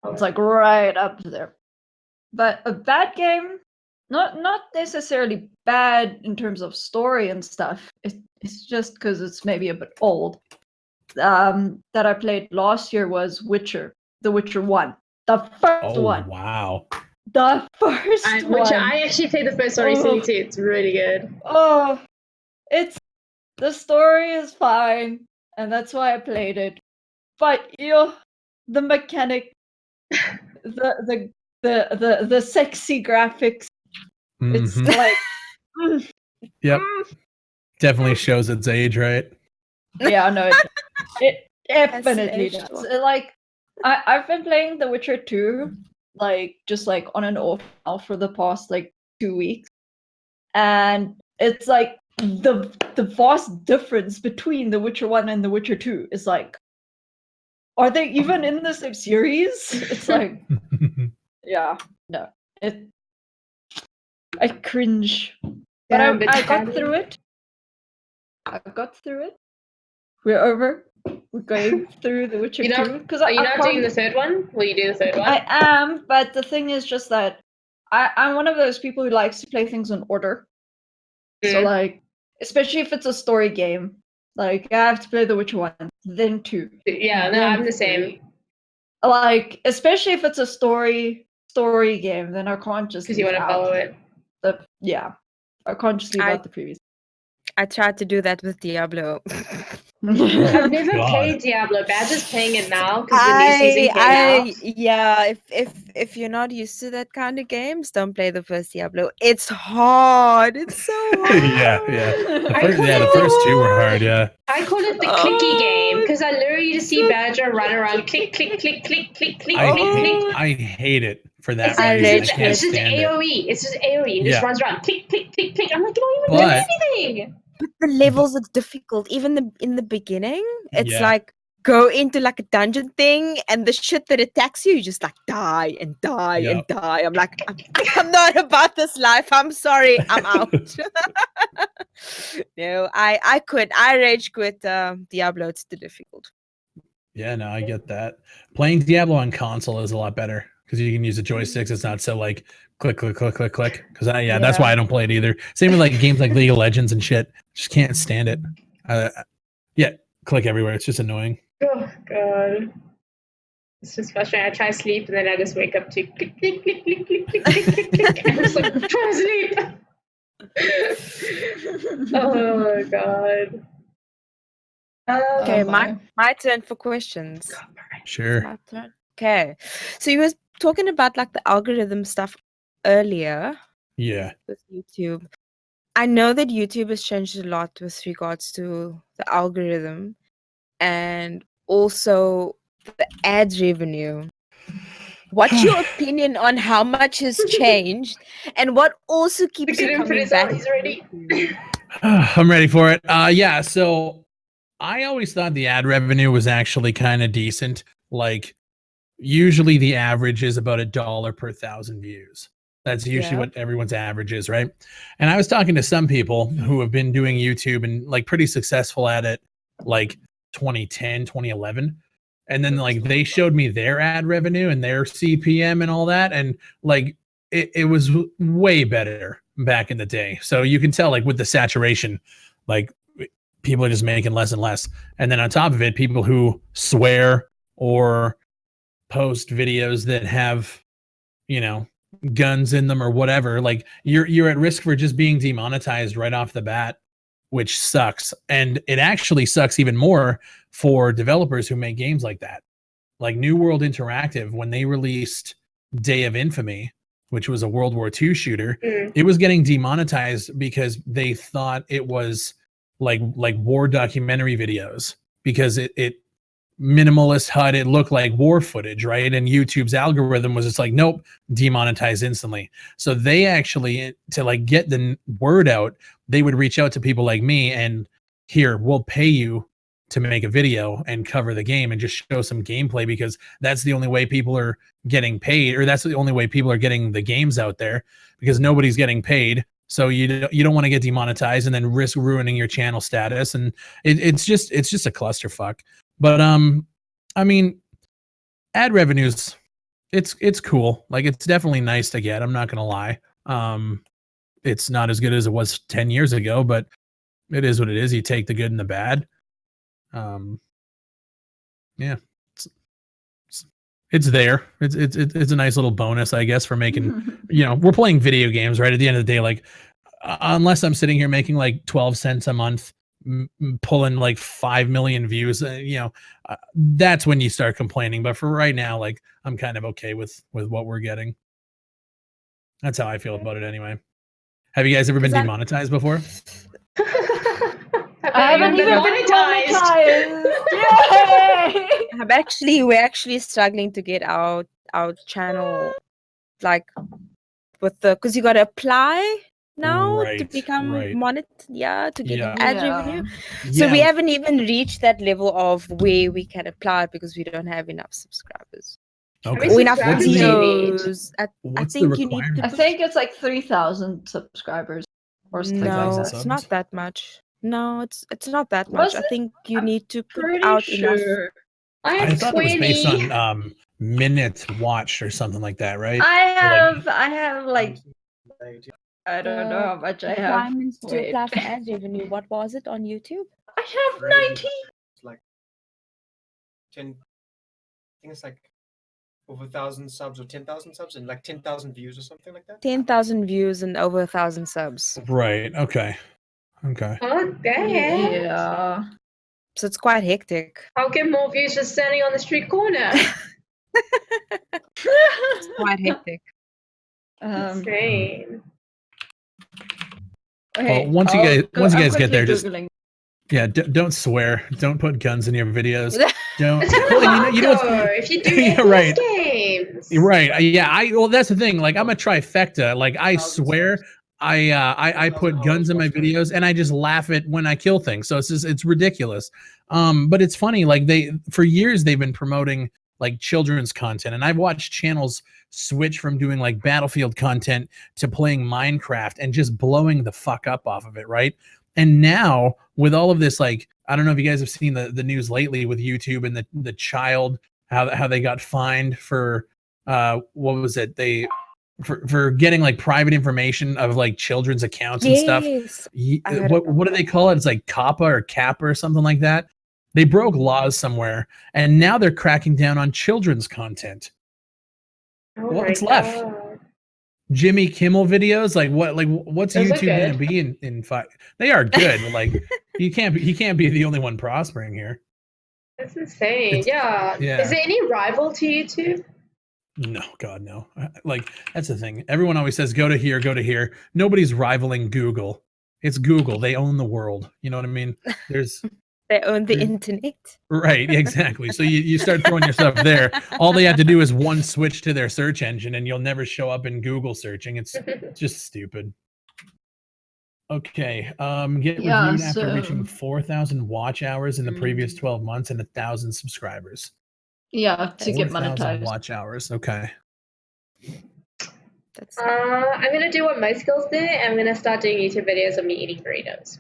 Speaker 4: It's like right up there. But a bad game, not necessarily bad in terms of story and stuff. It's just because it's maybe a bit old. That I played last year was The Witcher 1. The first one.
Speaker 2: Wow.
Speaker 4: The first one.
Speaker 1: Which I actually played the first one recently too. It's really good.
Speaker 4: Oh, the story is fine, and that's why I played it. But the mechanic, the sexy graphics. It's like
Speaker 2: yep. Definitely shows its age, right?
Speaker 4: Yeah, no, it definitely does. Like I've been playing The Witcher 2 like just like on and off now for the past like 2 weeks. And it's like the vast difference between The Witcher 1 and The Witcher 2 is like, are they even in the same series? It's like yeah, no. I cringe. But I got through it. We're over. We're going through The Witcher 2.
Speaker 1: Are you not doing the third one? Will you do the third one?
Speaker 4: I am, but the thing is just that I'm one of those people who likes to play things in order. So like, especially if it's a story game, like I have to play The Witcher 1, then 2.
Speaker 1: Yeah, no, I'm the same.
Speaker 4: Like, especially if it's a story game, then I can't just
Speaker 1: because you want to follow it.
Speaker 4: I can't just leave out the previous.
Speaker 3: I tried to do that with Diablo.
Speaker 1: I've never played Diablo. Badger's playing it now because the new season came out.
Speaker 3: Yeah, if you're not used to that kind of games, don't play the first Diablo. It's hard. It's so hard.
Speaker 2: yeah. The first two were hard. Yeah.
Speaker 1: I call it the clicky game because I literally just see Badger run around, click, click, click, click, click, click, click.
Speaker 2: I hate it for that reason.
Speaker 1: It's just AOE. It's just AOE. It just runs around, click, click, click, click. I'm like, you don't even do anything.
Speaker 3: But the levels are difficult. Even in the beginning, it's like go into like a dungeon thing, and the shit that attacks you, you just like die and die and die. I'm like, I'm not about this life. I'm sorry. I'm out. No, I quit. I rage quit Diablo. It's too difficult.
Speaker 2: Yeah, no, I get that. Playing Diablo on console is a lot better because you can use the joysticks. It's not so like click, click, click, click, click. Because that's why I don't play it either. Same with like games like League of Legends and shit. Just can't stand it. Click everywhere. It's just annoying.
Speaker 1: Oh god, it's just frustrating. I try to sleep and then I just wake up to click, click, click, click, click, click, click, click, click. I'm just like trying to sleep. Oh god.
Speaker 3: Okay, my turn for questions.
Speaker 2: Sure.
Speaker 3: Okay, so you was talking about like the algorithm stuff earlier.
Speaker 2: Yeah.
Speaker 3: With YouTube, I know that YouTube has changed a lot with regards to the algorithm and also the ads revenue. What's your opinion on how much has changed and what also keeps you coming back?
Speaker 1: He's ready.
Speaker 2: I'm ready for it. So I always thought the ad revenue was actually kind of decent. Like, usually the average is about $1 per 1,000 views. That's usually
Speaker 3: Yeah.
Speaker 2: what everyone's average is, right? And I was talking to some people who have been doing YouTube and like pretty successful at it, like 2010, 2011. And then like they showed me their ad revenue and their CPM and all that. And like it was way better back in the day. So you can tell like with the saturation, like people are just making less and less. And then on top of it, people who swear or post videos that have, you know, guns in them or whatever, like you're at risk for just being demonetized right off the bat, which sucks. And it actually sucks even more for developers who make games like that. Like New World Interactive, when they released Day of Infamy, which was a World War II shooter, it was getting demonetized because they thought it was like war documentary videos because it minimalist HUD, it looked like war footage, right? And YouTube's algorithm was just like, nope, demonetized instantly. So they actually, to like get the word out, they would reach out to people like me and here, we'll pay you to make a video and cover the game and just show some gameplay because that's the only way people are getting paid, or that's the only way people are getting the games out there because nobody's getting paid. So you don't want to get demonetized and then risk ruining your channel status. And it's just a clusterfuck. But I mean, ad revenues, it's cool. Like it's definitely nice to get. I'm not gonna lie. It's not as good as it was 10 years ago, but it is what it is. You take the good and the bad. Yeah, it's there. It's a nice little bonus, I guess, for making. You know, we're playing video games, right? At the end of the day, like unless I'm sitting here making like 12 cents a month, pulling like 5 million views, that's when you start complaining. But for right now, like I'm kind of okay with what we're getting. That's how I feel about it anyway. Have you guys ever been demonetized before?
Speaker 4: I haven't even been monetized.
Speaker 3: Yay! We're actually struggling to get our channel like with because you got to apply now to become to get ad revenue. So we haven't even reached that level of where we can apply because we don't have enough subscribers.
Speaker 2: Okay.
Speaker 3: Or enough videos. I think you need to.
Speaker 4: I think it's like 3,000 subscribers or something like that.
Speaker 3: No, it's not that much. No, it's not that much. I think you need to put out enough.
Speaker 1: I
Speaker 2: thought it was based on minutes watched or something like that, right?
Speaker 4: I have like I don't know how much I have.
Speaker 3: Requirements to apply for ad revenue. What was it on YouTube?
Speaker 4: I have 90.
Speaker 5: It's like 10. I think it's like over 1,000 subs or 10,000 subs and like 10,000 views or something like that.
Speaker 3: 10,000 views and over 1,000 subs.
Speaker 2: Right. Okay.
Speaker 1: Oh, damn.
Speaker 4: Yeah.
Speaker 3: So it's quite hectic.
Speaker 1: I'll get more views just standing on the street corner.
Speaker 3: It's quite hectic.
Speaker 1: Insane.
Speaker 2: Okay, well, once you guys get there, just don't swear. Don't put guns in your videos. Don't.
Speaker 1: It's kind of hard though. If you do
Speaker 2: yeah, right.
Speaker 1: games.
Speaker 2: Right. Yeah. Well, that's the thing. Like, I'm a trifecta. Like, I swear. I put guns in my videos and I just laugh at when I kill things. So it's ridiculous. But it's funny. Like for years they've been promoting like children's content, and I've watched channels switch from doing like Battlefield content to playing Minecraft and just blowing the fuck up off of it, right? And now with all of this, like I don't know if you guys have seen the news lately with YouTube and the child how they got fined for what was it for getting like private information of like children's accounts and stuff. What do they call it? It's like COPPA or CAPA or something like that. They broke laws somewhere, and now they're cracking down on children's content. What's left? Jimmy Kimmel videos? What's
Speaker 1: Those
Speaker 2: YouTube going to be in 5? They are good, but like he can't be the only one prospering here.
Speaker 1: That's insane. Yeah. Is there any rival to YouTube?
Speaker 2: No, God, no. Like that's the thing. Everyone always says, go to here, go to here. Nobody's rivaling Google. It's Google. They own the world. You know what I mean?
Speaker 3: They own the internet.
Speaker 2: Right, exactly. So you start throwing yourself there. All they have to do is one switch to their search engine and you'll never show up in Google searching. It's just stupid. Okay. Get reviewed after reaching 4,000 watch hours in the previous 12 months and 1,000 subscribers.
Speaker 4: Yeah, to get
Speaker 2: 4,000
Speaker 4: monetized.
Speaker 2: watch hours. Okay.
Speaker 3: That's
Speaker 1: I'm gonna do what most girls do. I'm gonna start doing YouTube videos of me eating burritos.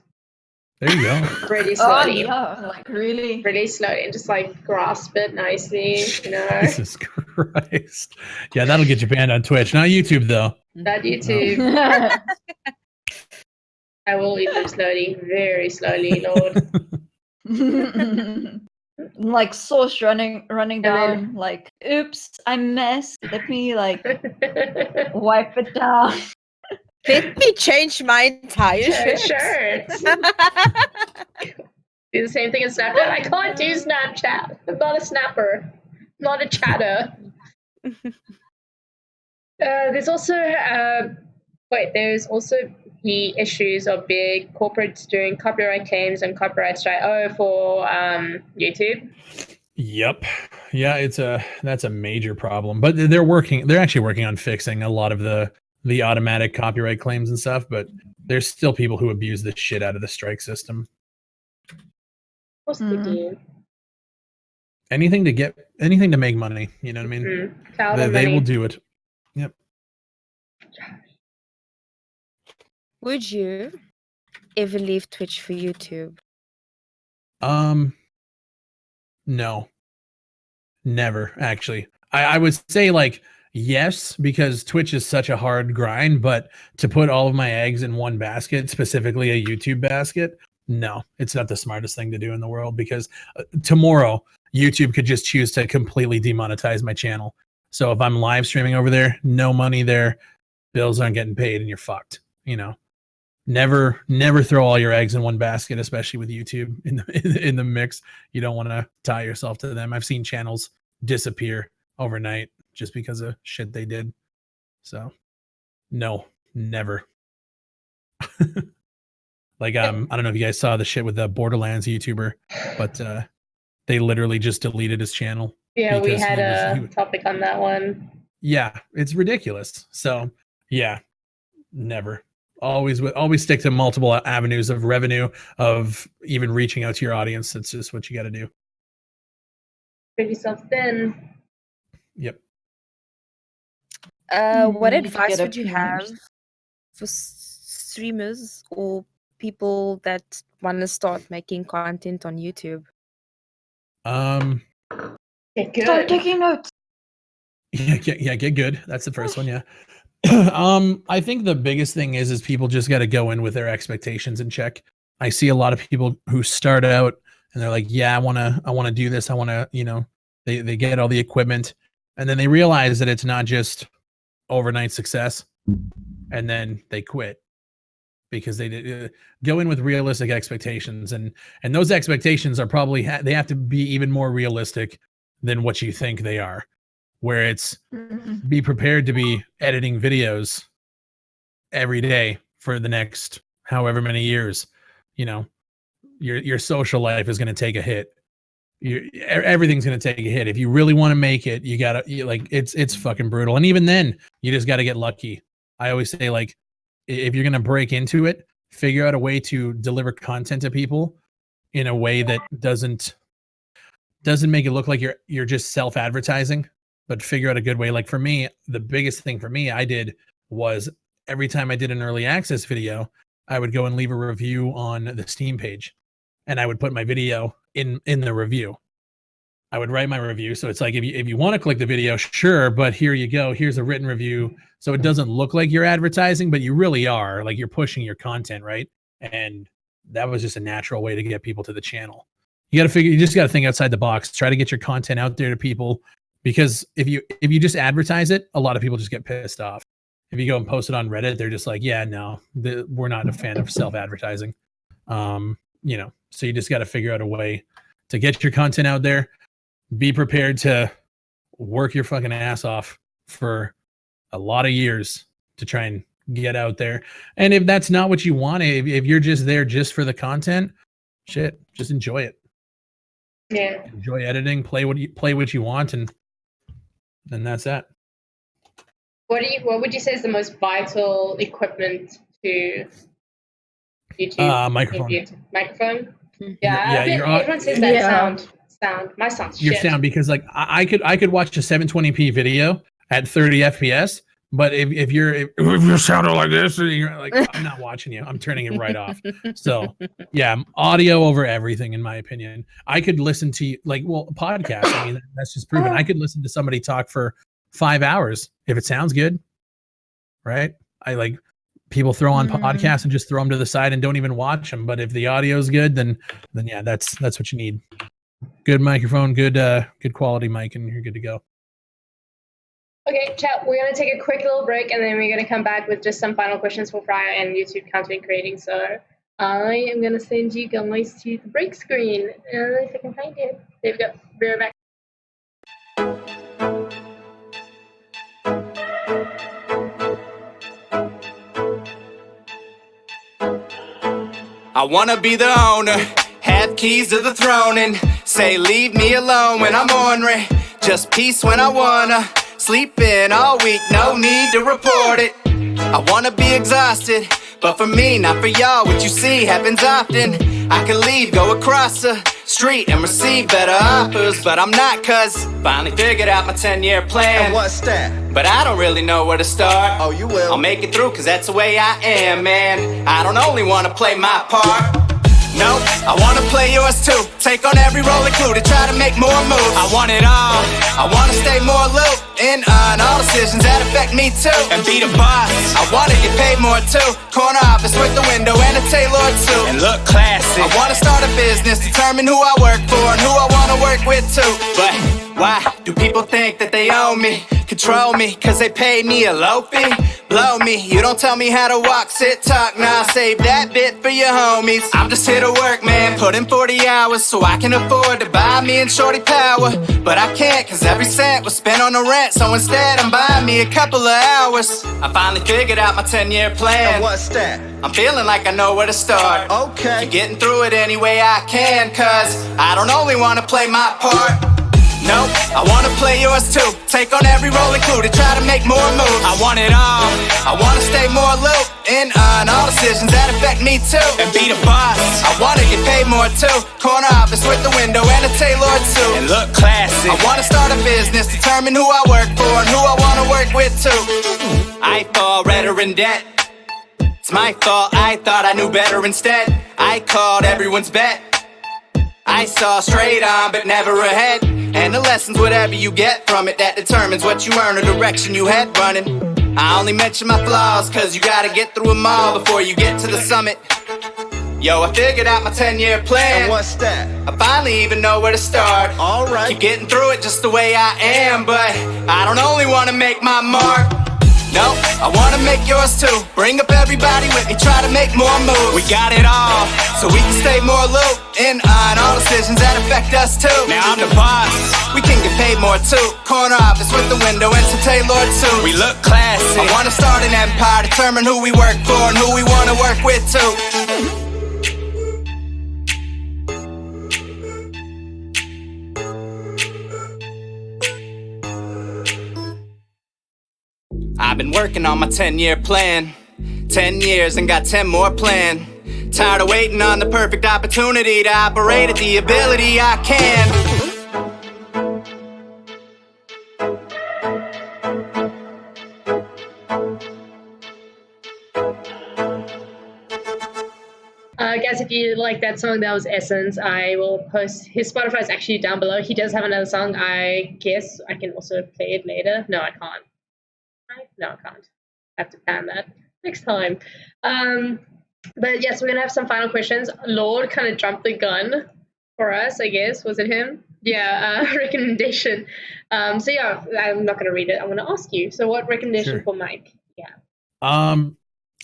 Speaker 2: There you go.
Speaker 1: Really
Speaker 4: Oh
Speaker 1: slowly.
Speaker 4: yeah, like really.
Speaker 1: Really slowly, and just like grasp it nicely, you know.
Speaker 2: Jesus Christ. Yeah, that'll get you banned on Twitch. Not YouTube though.
Speaker 1: That YouTube. I will eat them slowly, very slowly, Lord.
Speaker 4: Like sauce running
Speaker 1: then-
Speaker 4: down. Like, oops, I messed. Let me like wipe it down.
Speaker 3: Let me change my entire shirt.
Speaker 1: Shirt. Do the same thing as Snapchat. I can't do Snapchat. I'm not a snapper. I'm not a chatter. There's also the issues of big corporates doing copyright claims and copyright strike for YouTube.
Speaker 2: Yep. Yeah, that's a major problem. But they're actually working on fixing a lot of the automatic copyright claims and stuff, but there's still people who abuse the shit out of the strike system.
Speaker 1: What's the deal?
Speaker 2: Anything to make money, you know what I mean? They will do it. Yep.
Speaker 3: Would you ever leave Twitch for YouTube?
Speaker 2: No. Never, actually. I would say like yes, because Twitch is such a hard grind, but to put all of my eggs in one basket, specifically a YouTube basket, no, it's not the smartest thing to do in the world, because tomorrow YouTube could just choose to completely demonetize my channel. So if I'm live streaming over there, no money there, bills aren't getting paid, and you're fucked. You know, never throw all your eggs in one basket, especially with YouTube in the mix. You don't want to tie yourself to them. I've seen channels disappear overnight just because of shit they did. So no, never. Like I don't know if you guys saw the shit with the Borderlands YouTuber, but they literally just deleted his channel.
Speaker 1: Yeah, we
Speaker 2: because
Speaker 1: had
Speaker 2: he
Speaker 1: a topic on that one.
Speaker 2: Yeah, it's ridiculous. So yeah, never. Always stick to multiple avenues of revenue, of even reaching out to your audience. That's just what you got to do.
Speaker 1: Spread yourself thin.
Speaker 2: Yep.
Speaker 3: What
Speaker 4: Need to
Speaker 3: advice
Speaker 4: get a
Speaker 3: would you
Speaker 4: PM.
Speaker 3: have for streamers or people that want to start making content on YouTube?
Speaker 1: Get
Speaker 4: Start
Speaker 1: good.
Speaker 4: taking notes.
Speaker 2: Yeah, get good. That's the first one. Yeah. I think the biggest thing is people just got to go in with their expectations in check. I see a lot of people who start out and they're like, yeah, I want to do this. I want to, you know, they get all the equipment, and then they realize that it's not just overnight success, and then they quit because they go in with realistic expectations, and those expectations are probably they have to be even more realistic than what you think they are, where it's be prepared to be editing videos every day for the next however many years. You know, your social life is going to take a hit. Everything's going to take a hit. If you really want to make it, you gotta like it's fucking brutal. And even then, you just got to get lucky. I always say, like, if you're going to break into it, figure out a way to deliver content to people in a way that doesn't make it look like you're just self-advertising, but figure out a good way. Like for me, the biggest thing for me I did was every time I did an early access video, I would go and leave a review on the Steam page, and I would put my video in the review. I would write my review. So it's like, if you want to click the video, sure, but here you go. Here's a written review. So it doesn't look like you're advertising, but you really are. Like, you're pushing your content, right? And that was just a natural way to get people to the channel. You just got to think outside the box. Try to get your content out there to people, because if you just advertise it, a lot of people just get pissed off. If you go and post it on Reddit, they're just like, yeah, no, we're not a fan of self-advertising. You know, so you just got to figure out a way to get your content out there. Be prepared to work your fucking ass off for a lot of years to try and get out there. And if that's not what you want, if you're just there just for the content, shit, just enjoy it.
Speaker 1: Yeah.
Speaker 2: Enjoy editing, play what you want, and that's that.
Speaker 1: What would you say is the most vital equipment to YouTube?
Speaker 2: Microphone.
Speaker 1: Microphone.
Speaker 3: Mhm.
Speaker 1: Yeah,
Speaker 2: Yeah,
Speaker 1: everyone says that
Speaker 4: Yeah.
Speaker 1: sound Sound. My sound's
Speaker 2: your
Speaker 1: shit.
Speaker 2: sound, because like I could watch a 720p video at 30 FPS, but if you're sounding like this, you're like, I'm not watching you. I'm turning it right off. So yeah, audio over everything, in my opinion. I could listen to podcasts. I mean, that's just proven. I could listen to somebody talk for 5 hours if it sounds good, right? I like people throw on podcasts and just throw them to the side and don't even watch them. But if the audio is good, then yeah, that's what you need. Good microphone, good quality mic, and you're good to go.
Speaker 1: Okay, chat, we're going to take a quick little break, and then we're going to come back with just some final questions for Fryer and YouTube content creating. So I am going to send you guys to the break screen. If I can find it. There we go. Be right back.
Speaker 6: I wanna be the owner, have keys to the throne, and say leave me alone when I'm ornery. Just peace when I wanna, sleep in all week, no need to report it. I wanna be exhausted, but for me, not for y'all. What you see happens often. I can leave, go across the street and receive better offers, but I'm not, cause finally figured out my 10-year plan.
Speaker 7: And what's that?
Speaker 6: But I don't really know where to start.
Speaker 7: Oh, you will.
Speaker 6: I'll make it through, cause that's the way I am, man. I don't only wanna play my part. No, I wanna play yours too. Take on every role included, try to make more moves. I want it all, I wanna stay more looped in on all decisions that affect me too. And be the boss, I wanna get paid more too. Corner office with the window and a tailored suit. And look classy. I wanna start a business, determine who I work for and who I wanna work with too. But why do people think that they own me? Control me, cause they pay me a low fee? Blow me, you don't tell me how to walk, sit, talk. Nah, save that bit for your homies. I'm just here to work, man, put in 40 hours so I can afford to buy me and shorty power. But I can't, cause every cent was spent on the rent. So instead I'm buying me a couple of hours. I finally figured out my 10-year plan.
Speaker 7: And what's that?
Speaker 6: I'm feeling like I know where to start.
Speaker 7: Okay.
Speaker 6: Getting through it any way I can, cause I don't only wanna play my part. Nope, I wanna play yours too. Take on every role included, try to make more moves. I want it all, I wanna stay more looped in on all decisions that affect me too. And be the boss, I wanna get paid more too. Corner office with the window and a tailored suit. And look classy. I wanna start a business, determine who I work for and who I wanna work with too. I fall redder in debt. It's my fault, I thought I knew better instead. I called everyone's bet. I saw straight on but never ahead. And the lessons, whatever you get from it, that determines what you earn or direction you head running. I only mention my flaws, cause you gotta get through them all before you get to the summit. Yo, I figured out my 10-year plan.
Speaker 7: And what's that?
Speaker 6: I finally even know where to start.
Speaker 7: Alright.
Speaker 6: Keep getting through it just the way I am, but I don't only wanna make my mark. No, I wanna make yours too. Bring up everybody with me, try to make more moves. We got it all, so we can stay more looped in on all decisions that affect us too. Now I'm the boss, we can get paid more too. Corner office with the window and some tailored suits. We look classy. I wanna start an empire, determine who we work for and who we wanna work with too. I've been working on my 10-year plan. 10 years and got 10 more planned. Tired of waiting on the perfect opportunity to operate at the ability I can.
Speaker 1: Guys, if you like that song, that was Essence. I will post his Spotify is actually down below. He does have another song. I guess I can also play it later. No, I can't. No, I can't. I have to plan that next time. But yes, we're gonna have some final questions. Lord kind of jumped the gun for us, I guess. Was it him? Yeah, recommendation. So yeah, I'm not gonna read it. I'm gonna ask you. So what recommendation for Mike? Yeah.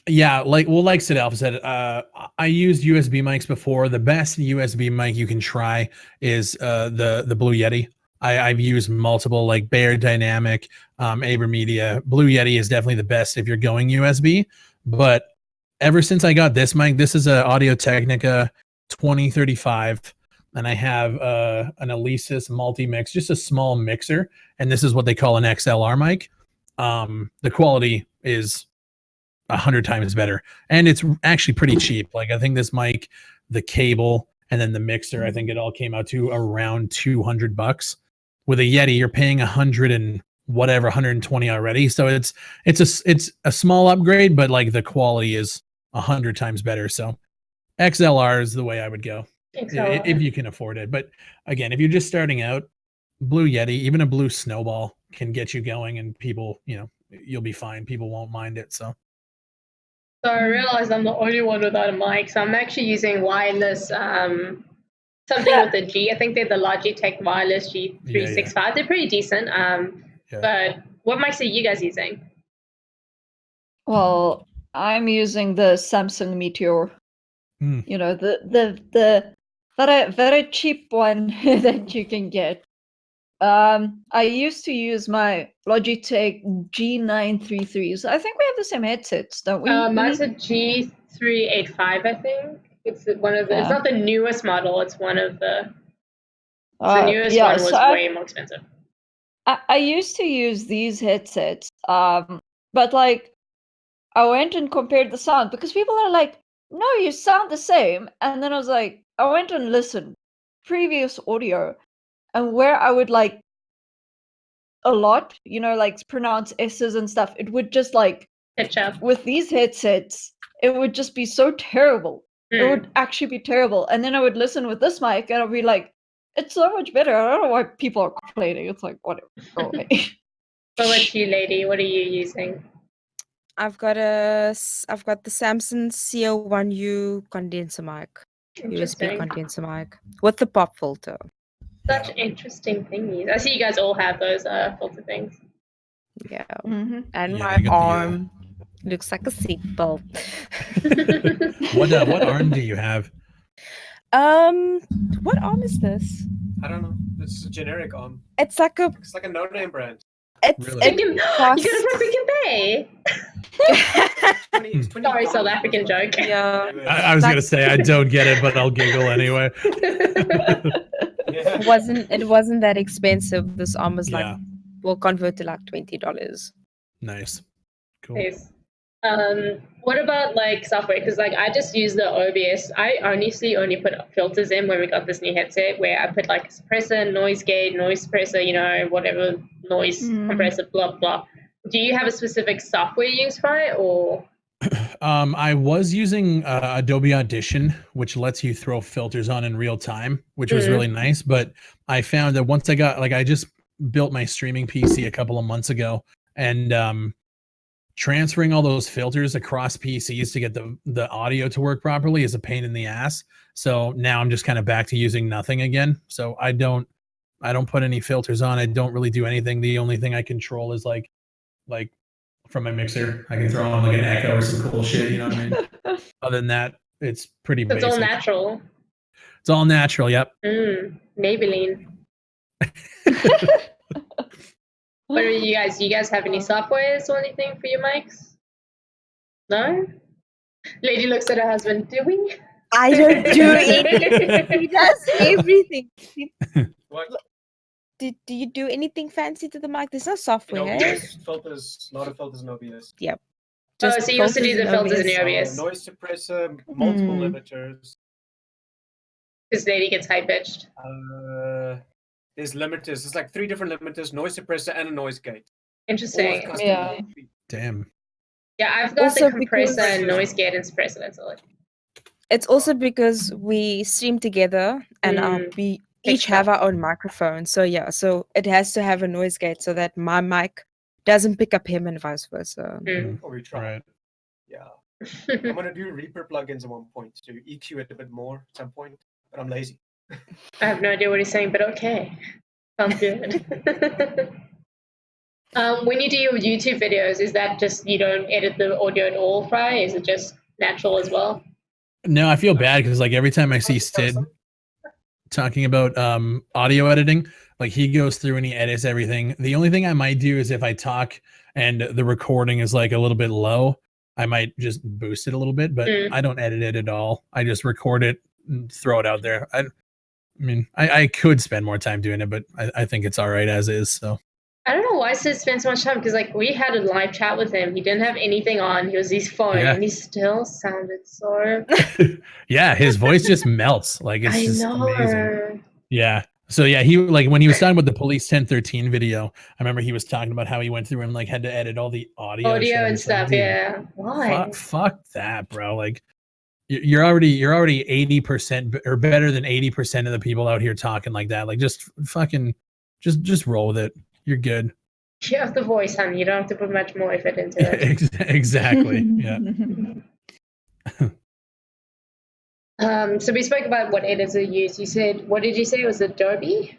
Speaker 2: Yeah, like Sid Alpha said, I used USB mics before. The best USB mic you can try is the Blue Yeti. I've used multiple, like Bear Dynamic, Abermedia. Blue Yeti is definitely the best if you're going USB. But ever since I got this mic, this is a Audio Technica 2035, and I have an Alesis multi-mix, just a small mixer, and this is what they call an XLR mic. The quality is 100 times better, and it's actually pretty cheap. Like I think this mic, the cable and then the mixer. I think it all came out to around $200. With a Yeti, you're paying 100 and whatever, 120 already. So it's a small upgrade, but like the quality is 100 times better. So XLR is the way I would go if you can afford it. But again, if you're just starting out, Blue Yeti, even a Blue Snowball can get you going, and people, you'll be fine. People won't mind it. So
Speaker 1: I realized I'm the only one without a mic, so I'm actually using wireless, something with a G. I think they're the Logitech Wireless G365.
Speaker 2: Yeah.
Speaker 1: They're pretty decent. But what mics are you guys using?
Speaker 4: Well, I'm using the Samsung Meteor. You know, the very cheap one that you can get. I used to use my Logitech G933s. I think we have the same headsets, don't we?
Speaker 1: Mine's a G385, I think. It's one of the. It's not the newest model. It's one of the. The newest one was way more expensive.
Speaker 4: I used to use these headsets, but like, I went and compared the sound because people are like, "No, you sound the same," and then I was like, I went and listened previous audio, and where I would like a lot, like pronounce S's and stuff, it would just like
Speaker 1: pitch up.
Speaker 4: With these headsets, it would just be so terrible. It would actually be terrible. And then I would listen with this mic and I'd be like, it's so much better. I don't know why people are complaining. It's like, whatever, go away.
Speaker 1: What about you, lady? What are you using?
Speaker 3: I've got the Samsung CO1U condenser mic, USB condenser mic with the pop filter.
Speaker 1: Such interesting thingies. I see you guys all have those filter things.
Speaker 3: Yeah,
Speaker 4: Mm-hmm.
Speaker 3: and
Speaker 2: Yeah,
Speaker 3: my arm looks like a seatbelt.
Speaker 2: What arm do you have?
Speaker 3: What arm is this?
Speaker 5: I don't know. It's a generic arm.
Speaker 3: It's like a
Speaker 5: no-name brand.
Speaker 3: It's
Speaker 2: Really?
Speaker 1: You got it from Pick and Pay. Sorry, South African joke.
Speaker 3: Yeah.
Speaker 2: I was gonna say I don't get it, but I'll giggle anyway.
Speaker 3: It wasn't that expensive. This arm was like,
Speaker 2: Yeah.
Speaker 3: will convert to like $20.
Speaker 2: Nice. Cool.
Speaker 1: Nice. What about like software? Because like I just use the OBS. I honestly only put filters in when we got this new headset, where I put like a suppressor, noise gate, noise suppressor, whatever noise compressor, blah blah. Do you have a specific software you use for it, or?
Speaker 2: I was using Adobe Audition, which lets you throw filters on in real time, which was really nice. But I found that once I just built my streaming PC a couple of months ago, and transferring all those filters across PCs to get the audio to work properly is a pain in the ass. So now I'm just kind of back to using nothing again. So I don't put any filters on. I don't really do anything. The only thing I control is like from my mixer, I can throw on like an echo or some cool shit. You know what I mean? Other than that, it's pretty basic.
Speaker 1: It's all natural.
Speaker 2: It's all natural. Yep.
Speaker 1: Maybelline. What are you guys? Do you guys have any softwares or anything for your mics? No? Lady looks at her husband. Do we?
Speaker 3: I don't do anything. He does everything.
Speaker 5: What?
Speaker 3: Do you do anything fancy to the mic? There's no software.
Speaker 5: OBS filters, a lot of filters in OBS.
Speaker 3: Yep.
Speaker 1: So you also do the filters in the OBS.
Speaker 5: Noise suppressor, multiple limiters.
Speaker 1: This lady gets high pitched.
Speaker 5: There's limiters. There's like 3 different limiters: noise suppressor and a noise gate.
Speaker 1: Interesting.
Speaker 4: Yeah.
Speaker 2: Damn.
Speaker 1: Yeah, I've got
Speaker 3: Also
Speaker 1: the compressor and noise gate and suppressor. That's all.
Speaker 3: It's also because we stream together and we each have our own microphone. So yeah, so it has to have a noise gate so that my mic doesn't pick up him and vice versa.
Speaker 5: Or we try.
Speaker 2: Right.
Speaker 5: Yeah. I'm gonna do Reaper plugins at one point to EQ it a bit more at some point, but I'm lazy.
Speaker 1: I have no idea what he's saying, but okay. Sounds good. When you do your YouTube videos, is that just you don't edit the audio at all, Fry? Is it just natural as well?
Speaker 2: No, I feel bad because like every time I see Sid talking about audio editing, like he goes through and he edits everything. The only thing I might do is if I talk and the recording is like a little bit low, I might just boost it a little bit, but I don't edit it at all. I just record it and throw it out there. I mean, I could spend more time doing it, but I think it's all right as is. So
Speaker 1: I don't know why Sid spent so much time because like we had a live chat with him. He didn't have anything on. He was his phone,
Speaker 2: Yeah.
Speaker 1: and he still sounded so.
Speaker 2: Yeah, his voice just melts. Like it's
Speaker 1: I
Speaker 2: just amazing.
Speaker 1: know.
Speaker 2: Yeah. So yeah, he like when he was talking about the Police 1013 video, I remember he was talking about how he went through and like had to edit all the audio, shit.
Speaker 1: Audio
Speaker 2: I'm
Speaker 1: and
Speaker 2: just like,
Speaker 1: stuff.
Speaker 2: dude,
Speaker 1: Yeah. Why?
Speaker 2: fuck that, bro. Like you're already 80% or better than 80% of the people out here talking like that. Like just fucking just roll with it. You're good.
Speaker 1: You have the voice, honey. You don't have to put much more effort into it.
Speaker 2: Exactly. Yeah.
Speaker 1: So we spoke about what editor you use. You said, what did you say? It was Adobe?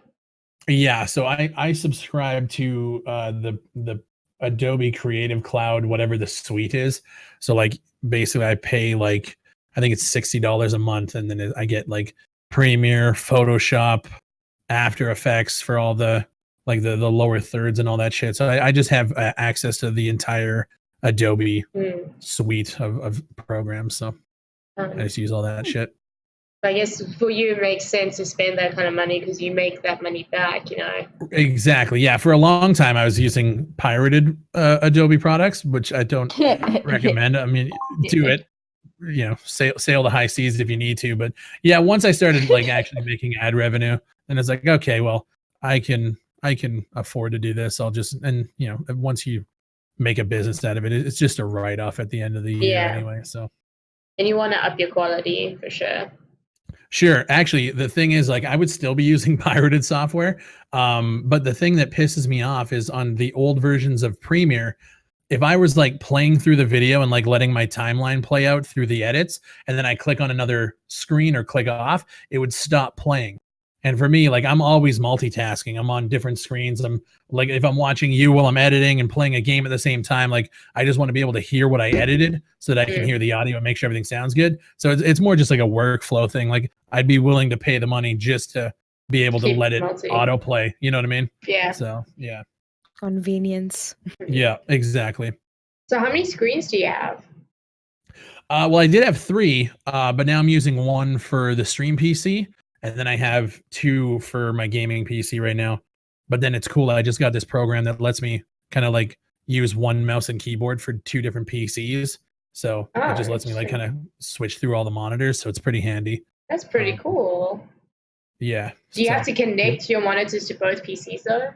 Speaker 2: Yeah, so I subscribe to the Adobe Creative Cloud, whatever the suite is. So like basically I pay like I think it's $60 a month, and then I get like Premiere, Photoshop, After Effects for all the like the lower thirds and all that shit. So I just have access to the entire Adobe suite of programs. So I just use all that shit.
Speaker 1: I guess for you, it makes sense to spend that kind of money because you make that money back, you know?
Speaker 2: Exactly. Yeah. For a long time, I was using pirated Adobe products, which I don't recommend. I mean, do it, you know, sail the high seas if you need to. But yeah, once I started like actually making ad revenue, then it's like, okay, well, I can afford to do this. I'll just, and you know, once you make a business out of it, it's just a write off at the end of the year anyway. So,
Speaker 1: and you want to up your quality for sure.
Speaker 2: Sure. Actually, the thing is, like, I would still be using pirated software. But the thing that pisses me off is on the old versions of Premiere, if I was like playing through the video and like letting my timeline play out through the edits, and then I click on another screen or click off, it would stop playing. And for me, like I'm always multitasking. I'm on different screens. I'm like, if I'm watching you while I'm editing and playing a game at the same time, like I just want to be able to hear what I edited so that I can hear the audio and make sure everything sounds good. So it's more just like a workflow thing. Like I'd be willing to pay the money just to be able to let it autoplay. You know what I mean?
Speaker 1: Yeah.
Speaker 2: So yeah.
Speaker 3: Convenience.
Speaker 2: Yeah, exactly.
Speaker 1: So how many screens do you have?
Speaker 2: Well, I did have 3, but now I'm using 1 for the stream PC. And then I have 2 for my gaming PC right now. But then it's cool. I just got this program that lets me kind of like use one mouse and keyboard for 2 different PCs. So it just lets me like kind of switch through all the monitors. So it's pretty handy.
Speaker 1: That's pretty cool.
Speaker 2: Yeah.
Speaker 1: Do you have to connect your monitors to both PCs though?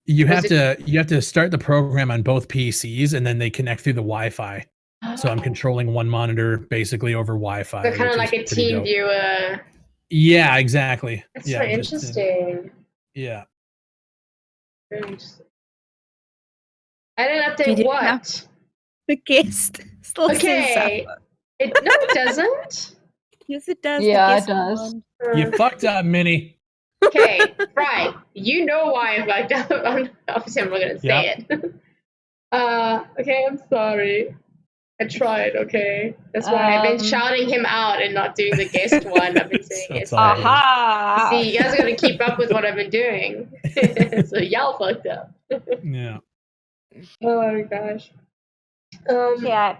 Speaker 2: You have to start the program on both PCs and then they connect through the Wi-Fi. So I'm controlling one monitor basically over Wi-Fi.
Speaker 1: So kind of like a team viewer.
Speaker 2: Yeah, exactly.
Speaker 1: That's so interesting.
Speaker 2: Yeah.
Speaker 1: Very interesting. I didn't update what?
Speaker 3: The guest still
Speaker 1: okay. No, it doesn't.
Speaker 3: Yes, it does.
Speaker 4: Yeah, it does.
Speaker 2: You fucked up, Minnie.
Speaker 1: Okay, right. You know why I fucked up. Obviously, I'm not going to say it. Okay, I'm sorry. I tried, okay? That's why I've been shouting him out and not doing the guest one. I've been saying it.
Speaker 4: Aha!
Speaker 1: See, you guys got to keep up with what I've been doing. So y'all fucked up.
Speaker 2: Yeah.
Speaker 1: Oh my gosh.
Speaker 4: Yeah.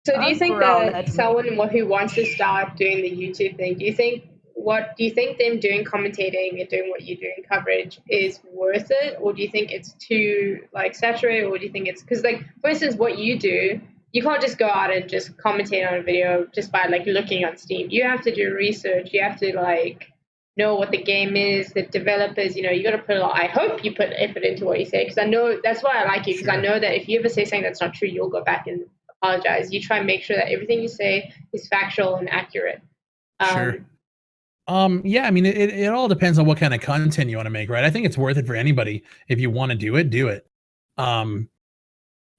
Speaker 1: So do you think that someone who wants to start doing the YouTube thing, do you think them doing commentating and doing what you're doing coverage is worth it, or do you think it's too like saturated, or do you think it's because like for instance what you do, you can't just go out and just commentate on a video just by like looking on Steam. You have to do research. You have to like know what the game is, the developers. You know, you got to put a lot. I hope you put effort into what you say because I know that's why I like you because I know that if you ever say something that's not true, you'll go back and apologize. You try and make sure that everything you say is factual and accurate.
Speaker 2: Sure. Yeah, I mean, it all depends on what kind of content you want to make, right? I think it's worth it for anybody. If you want to do it, do it.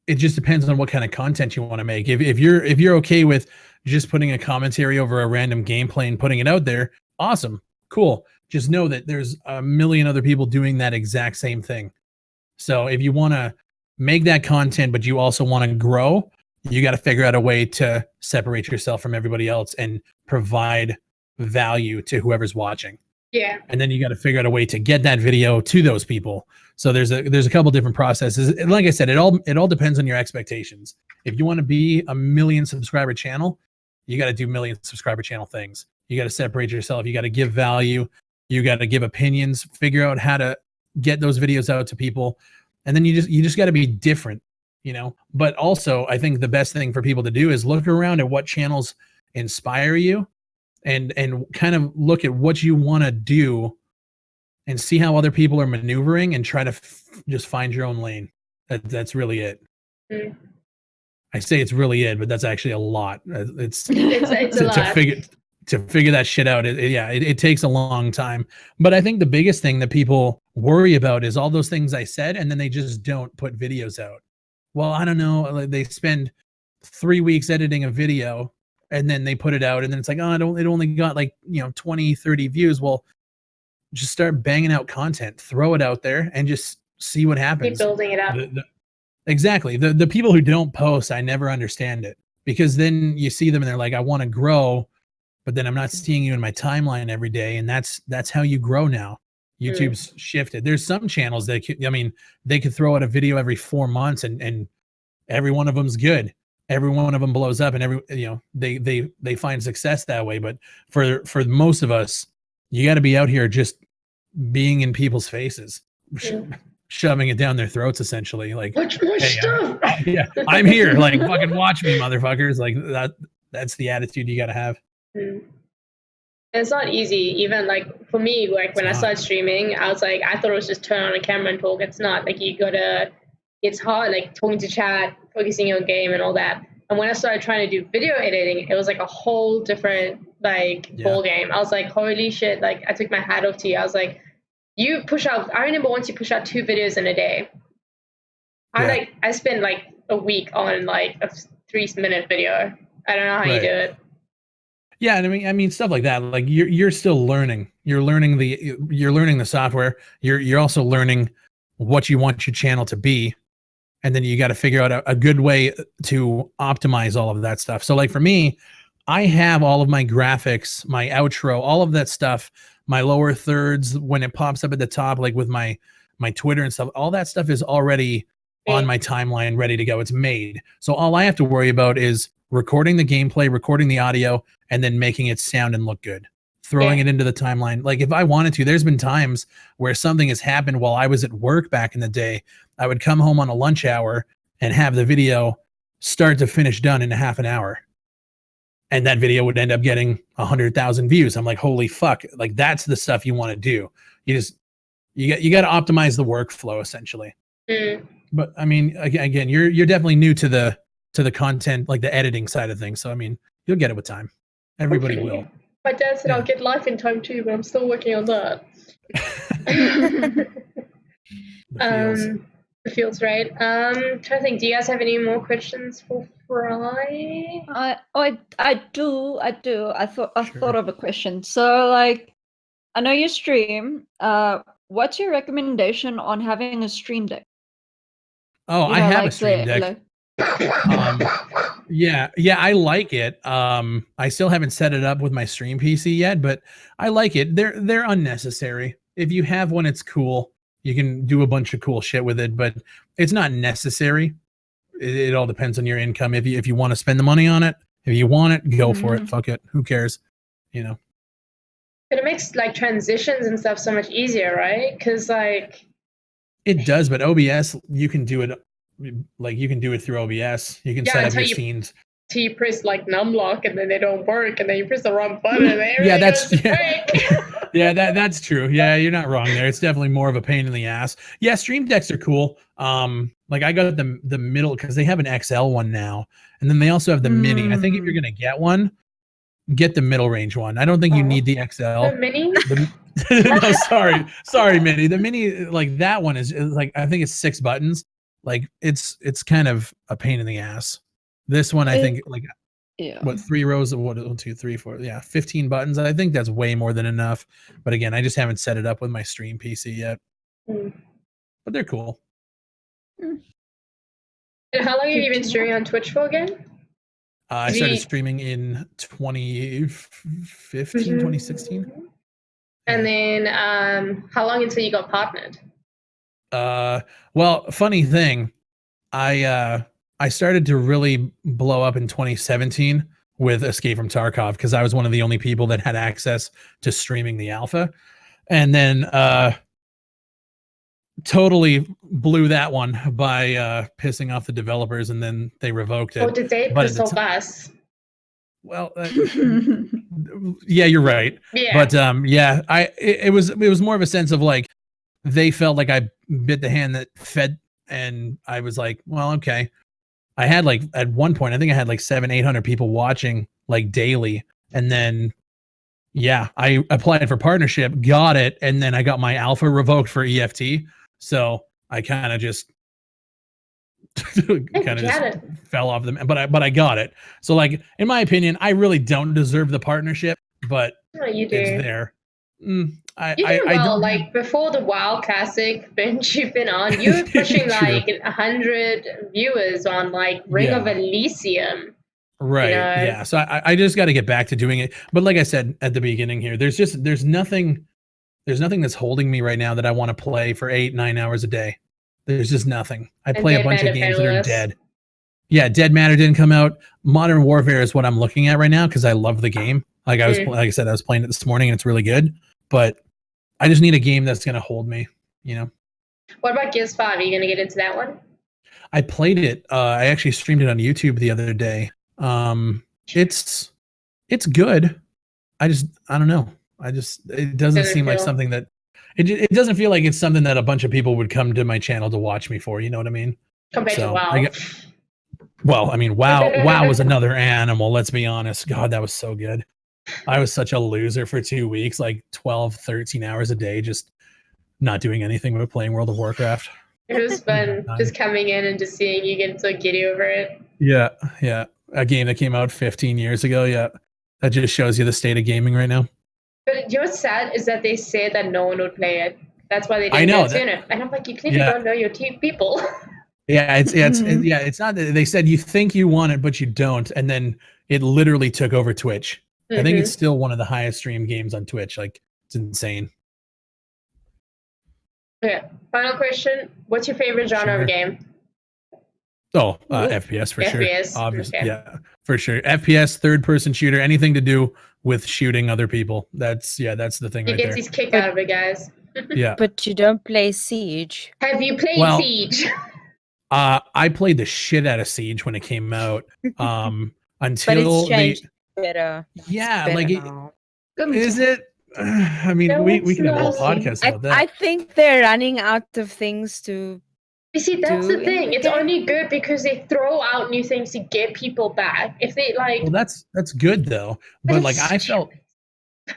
Speaker 2: It just depends on what kind of content you want to make. If you're okay with just putting a commentary over a random gameplay and putting it out there, awesome, cool. Just know that there's a million other people doing that exact same thing. So if you want to make that content, but you also want to grow, you got to figure out a way to separate yourself from everybody else and provide value to whoever's watching.
Speaker 1: Yeah.
Speaker 2: And then you got to figure out a way to get that video to those people. So there's a couple different processes. And like I said, it all depends on your expectations. If you want to be a 1 million subscriber channel, you got to do 1 million subscriber channel things. You got to separate yourself. You got to give value. You got to give opinions, figure out how to get those videos out to people, and then you just got to be different, but also I think the best thing for people to do is look around at what channels inspire you, and kind of look at what you want to do and see how other people are maneuvering, and try to just find your own lane. That's really it. I say it's really it, but that's actually a lot. It's
Speaker 1: a lot.
Speaker 2: To figure that shit out. It takes a long time. But I think the biggest thing that people worry about is all those things I said, and then they just don't put videos out. Well, I don't know. They spend 3 weeks editing a video, and then they put it out, and then it's like, oh, it only got like 20, 30 views. Well, just start banging out content, throw it out there, and just see what happens.
Speaker 1: Keep building it up.
Speaker 2: Exactly. The people who don't post, I never understand it, because then you see them and they're like, I want to grow, but then I'm not seeing you in my timeline every day. And that's how you grow now. YouTube's shifted. There's some channels that they could throw out a video every 4 months, and every one of them's good. Every one of them blows up, and they find success that way. But for most of us, you got to be out here just being in people's faces, shoving it down their throats, essentially. Like,
Speaker 1: watch my stuff.
Speaker 2: I'm here. Like, fucking watch me, motherfuckers. Like that's the attitude you got to have.
Speaker 1: It's not easy. Even like for me, like when I started streaming, I was like, I thought it was just turn on a camera and talk. It's not. Like it's hard, like talking to chat, focusing on game and all that. And when I started trying to do video editing, it was like a whole different ball game. I was like, holy shit, like I took my hat off to you. I was like, you push out, I remember once you push out 2 videos in a day. I spent like a week on like a 3-minute video. I don't know how you do it.
Speaker 2: Yeah, and I mean stuff like that. Like you're still learning. You're learning the software. You're also learning what you want your channel to be, and then you got to figure out a good way to optimize all of that stuff. So like for me, I have all of my graphics, my outro, all of that stuff, my lower thirds when it pops up at the top, like with my Twitter and stuff. All that stuff is already on my timeline, ready to go. It's made. So all I have to worry about is recording the gameplay, recording the audio, and then making it sound and look good, throwing it into the timeline. Like if I wanted to, there's been times where something has happened while I was at work back in the day. I would come home on a lunch hour and have the video start to finish done in a half an hour. And that video would end up getting 100,000 views. I'm like, holy fuck. Like that's the stuff you want to do. You got to optimize the workflow essentially. But I mean, again, you're definitely new to the content, like the editing side of things. So, I mean, you'll get it with time. Everybody will.
Speaker 1: My dad said I'll get life in time too, but I'm still working on that. The feels right. Trying to think, do you guys have any more questions for Fry?
Speaker 4: I do. I thought of a question. So like, I know you stream. What's your recommendation on having a stream deck?
Speaker 2: Oh, I have a stream deck. Yeah, I like it. I still haven't set it up with my stream PC yet, but I like it. They're unnecessary. If you have one, it's cool. You can do a bunch of cool shit with it, but it's not necessary. It all depends on your income. If you want to spend the money on it, if you want it, go for it. Fuck it. Who cares? But
Speaker 1: it makes like transitions and stuff so much easier, right? Because like
Speaker 2: it does, but OBS, you can do it. Like you can do it through OBS. You can set up your scenes.
Speaker 1: Till you press like numlock and then they don't work, and then you press the wrong button and everything
Speaker 2: that's true. Yeah, you're not wrong there. It's definitely more of a pain in the ass. Yeah, stream decks are cool. Like I got the middle because they have an XL one now, and then they also have the mini. I think if you're gonna get one, get the middle range one. I don't think you need the XL.
Speaker 1: The mini?
Speaker 2: No, sorry, mini. The mini, like that one is like I think it's 6 buttons. Like it's kind of a pain in the ass. This one, I think, like, what 3 rows of 1, 2, 3, 4, 15 buttons. I think that's way more than enough. But again, I just haven't set it up with my stream PC yet. But they're cool.
Speaker 1: And how long have you been streaming on Twitch for again?
Speaker 2: I started streaming in 2015, 2016.
Speaker 1: And then how long until you got partnered?
Speaker 2: Well, funny thing, I started to really blow up in 2017 with Escape from Tarkov because I was one of the only people that had access to streaming the alpha. And then totally blew that one by pissing off the developers, and then they revoked it.
Speaker 1: Or did they
Speaker 2: But at
Speaker 1: piss
Speaker 2: the
Speaker 1: off
Speaker 2: ti-
Speaker 1: us?
Speaker 2: Well, yeah, you're right.
Speaker 1: Yeah.
Speaker 2: But it was more of a sense of like they felt like I bit the hand that fed, and I was like, well, okay. I had like at one point, I think I had like 700-800 people watching like daily, and then I applied for partnership, got it, and then I got my alpha revoked for EFT. So I kind of just fell off them, but I got it. So like in my opinion, I really don't deserve the partnership, but
Speaker 1: No, you do.
Speaker 2: it's there.
Speaker 1: You did
Speaker 2: I
Speaker 1: well.
Speaker 2: don't
Speaker 1: Like before the WoW Classic bench you've been on, you were pushing
Speaker 2: True.
Speaker 1: like 100 viewers on like Ring of
Speaker 2: Yeah.
Speaker 1: Elysium.
Speaker 2: Right.
Speaker 1: You know?
Speaker 2: Yeah. So I just got to get back to doing it. But like I said at the beginning here, there's nothing that's holding me right now that I want to play for 8-9 hours a day. There's just nothing. I
Speaker 1: And
Speaker 2: play a
Speaker 1: Dead
Speaker 2: bunch of
Speaker 1: Matter
Speaker 2: games that are
Speaker 1: Penniless.
Speaker 2: dead. Yeah, Dead Matter didn't come out. Modern Warfare is what I'm looking at right now because I love the game. Like I said, I was playing it this morning and it's really good. But I just need a game that's gonna hold me. You know.
Speaker 1: What about Gears 5? Are you gonna get into that one?
Speaker 2: I played it. I actually streamed it on YouTube the other day. It's good. I don't know. It doesn't seem like something that it doesn't feel like it's something that a bunch of people would come to my channel to watch me for. You know what I mean?
Speaker 1: Compared to WoW.
Speaker 2: Well, I mean, WoW was another animal. Let's be honest. God, that was so good. I was such a loser for 2 weeks, like 12, 13 hours a day, just not doing anything but playing World of Warcraft.
Speaker 1: It was fun just coming in and just seeing you get so giddy over it.
Speaker 2: Yeah. A game that came out 15 years ago. Yeah. That just shows you the state of gaming right now.
Speaker 1: But you know what's sad is that they said that no one would play it. That's why they didn't
Speaker 2: I know
Speaker 1: do it sooner. And I'm like, you clearly don't know your people.
Speaker 2: Yeah, it's not that they said you think you want it, but you don't, and then it literally took over Twitch. I think it's still one of the highest streamed games on Twitch. Like, it's insane.
Speaker 1: Okay. Final question: what's your favorite genre of game?
Speaker 2: Oh, FPS for sure. Obviously,
Speaker 1: okay.
Speaker 2: yeah, for sure. FPS, third-person shooter, anything to do with shooting other people. That's the thing.
Speaker 1: He gets his kick out of it, guys.
Speaker 2: Yeah,
Speaker 3: but you don't play Siege.
Speaker 1: Have you played Siege?
Speaker 2: I played the shit out of Siege when it came out. Until
Speaker 3: but it's changed better.
Speaker 2: Yeah,
Speaker 3: it's better
Speaker 2: like is it? I mean,
Speaker 1: no,
Speaker 2: we can have a whole podcast about that.
Speaker 3: I think they're running out of things to.
Speaker 1: You see, that's the thing. It's only good because they throw out new things to get people back. If they like,
Speaker 2: well, that's good though. But like,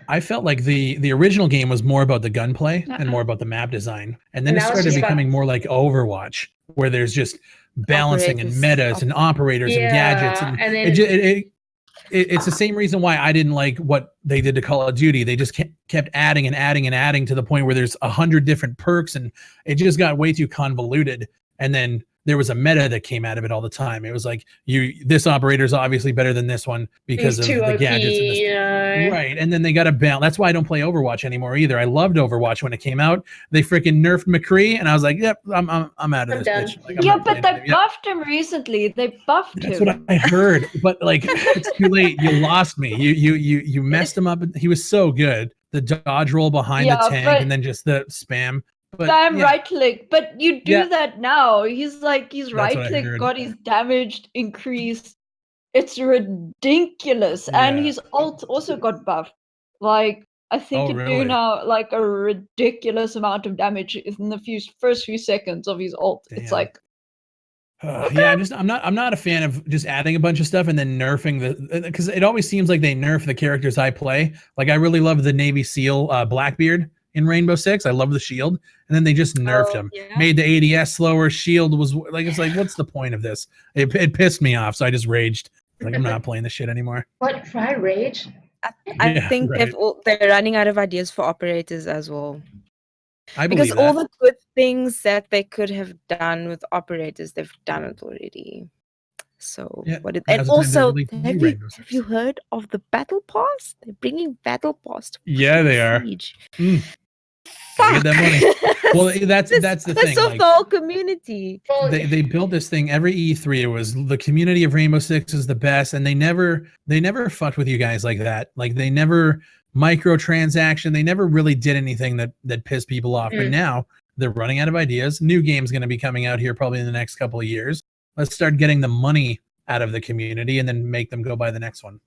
Speaker 2: I felt like the original game was more about the gunplay and more about the map design, and then it started becoming more like Overwatch, where there's just balancing and metas and operators and gadgets, and then it's the same reason why I didn't like what they did to Call of Duty. They just kept adding and adding and adding to the point where there's 100 different perks, and it just got way too convoluted. And then there was a meta that came out of it all the time. It was like, this operator is obviously better than this one because of the gadgets and this. Right. And then they got a balance. That's why I don't play Overwatch anymore either. I loved Overwatch when it came out. They freaking nerfed McCree, and I was like, yep, I'm out of this bitch. Like,
Speaker 4: but they buffed him recently. They buffed him.
Speaker 2: That's what I heard. But like, it's too late. You lost me. You messed him up. He was so good. The dodge roll behind the tank, and then just the spam. But,
Speaker 4: right click, but you do that now. He's right click, got his damage increased. It's ridiculous, and his ult also got buffed. Like, I think you do now like a ridiculous amount of damage in the first few seconds of his ult. Damn. It's like,
Speaker 2: I'm not a fan of just adding a bunch of stuff and then nerfing because it always seems like they nerf the characters I play. Like, I really love the Navy SEAL Blackbeard in Rainbow Six. I love the shield, and then they just nerfed him. Made the ADS slower. Shield was like, it's like, what's the point of this? It pissed me off, so I just raged. Like, I'm not playing this shit anymore.
Speaker 1: What? Fry rage?
Speaker 3: I think they're running out of ideas for operators as well. Because all the good things that they could have done with operators, they've done it already. So and also, have you heard of the battle pass? They're bringing battle pass to
Speaker 2: they are. Get that money. Well, that's the thing.
Speaker 3: That's the whole community.
Speaker 2: They built this thing every E3. It was the community of Rainbow Six is the best, and they never fucked with you guys like that. Like, they never microtransaction. They never really did anything that pissed people off. But now They're running out of ideas. New game's going to be coming out here probably in the next couple of years. Let's start getting the money out of the community and then make them go buy the next one,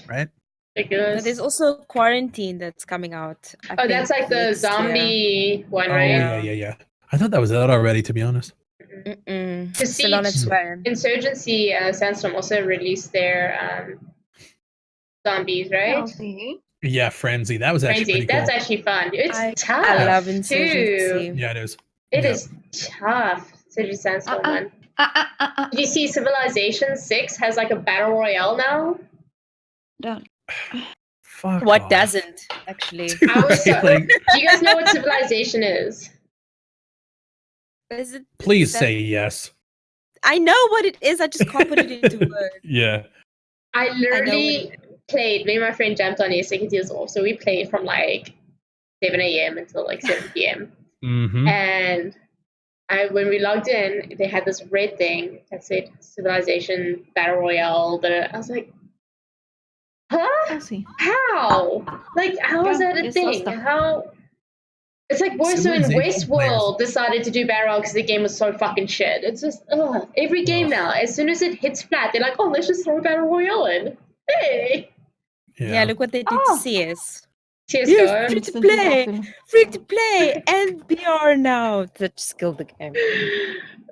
Speaker 2: right?
Speaker 3: But there's
Speaker 1: Ridiculous.
Speaker 3: also Quarantine that's coming out.
Speaker 1: Oh, that's like the
Speaker 3: next year.
Speaker 1: zombie one,
Speaker 2: Oh
Speaker 1: right?
Speaker 2: yeah. I thought that was out already, to be honest.
Speaker 3: Mm-mm.
Speaker 1: The
Speaker 3: Still on its
Speaker 1: Siege.
Speaker 3: way.
Speaker 1: Insurgency Sandstorm also released their zombies, right?
Speaker 4: Healthy.
Speaker 2: Yeah, Frenzy. That was actually
Speaker 1: Frenzy.
Speaker 2: pretty cool.
Speaker 1: That's actually fun. It's tough.
Speaker 3: I love
Speaker 1: too.
Speaker 3: Insurgency.
Speaker 2: Yeah, it is.
Speaker 1: It
Speaker 2: Yeah.
Speaker 1: is tough. Insurgency Sandstorm one.
Speaker 4: Uh.
Speaker 1: Did you see Civilization 6 has like a battle royale now?
Speaker 4: Don't.
Speaker 2: Fuck
Speaker 3: What
Speaker 2: off.
Speaker 3: doesn't actually?
Speaker 1: I was so-
Speaker 2: Like,
Speaker 1: Do you guys know what Civilization is?
Speaker 3: Is it?
Speaker 2: please
Speaker 3: that-
Speaker 2: say yes.
Speaker 3: I know what it is. I just can't put it into words.
Speaker 2: Yeah.
Speaker 1: I
Speaker 3: know
Speaker 1: literally played, me and my friend jumped on yesterday because he was off, so we played from like 7 a.m. until like 7 p.m.
Speaker 2: Mm-hmm.
Speaker 1: And when we logged in, they had this red thing that said Civilization Battle Royale. I was like, huh?
Speaker 4: Healthy.
Speaker 1: How? Like, how is
Speaker 4: Yeah,
Speaker 1: that a
Speaker 4: it's so
Speaker 1: thing?
Speaker 4: stuff.
Speaker 1: How? It's like worse when
Speaker 2: Civilization
Speaker 1: Westworld decided to do Battle Royale because the game was so fucking shit. It's just, every game
Speaker 2: Ugh.
Speaker 1: now, as soon as it hits flat, they're like, oh, let's just throw Battle Royale in. Hey!
Speaker 3: Yeah, look what they did
Speaker 4: Oh.
Speaker 3: to CS.
Speaker 1: CSGO.
Speaker 3: Free to
Speaker 4: Instantly
Speaker 3: play.
Speaker 4: popular.
Speaker 3: Free to play and BR now. That just killed the game.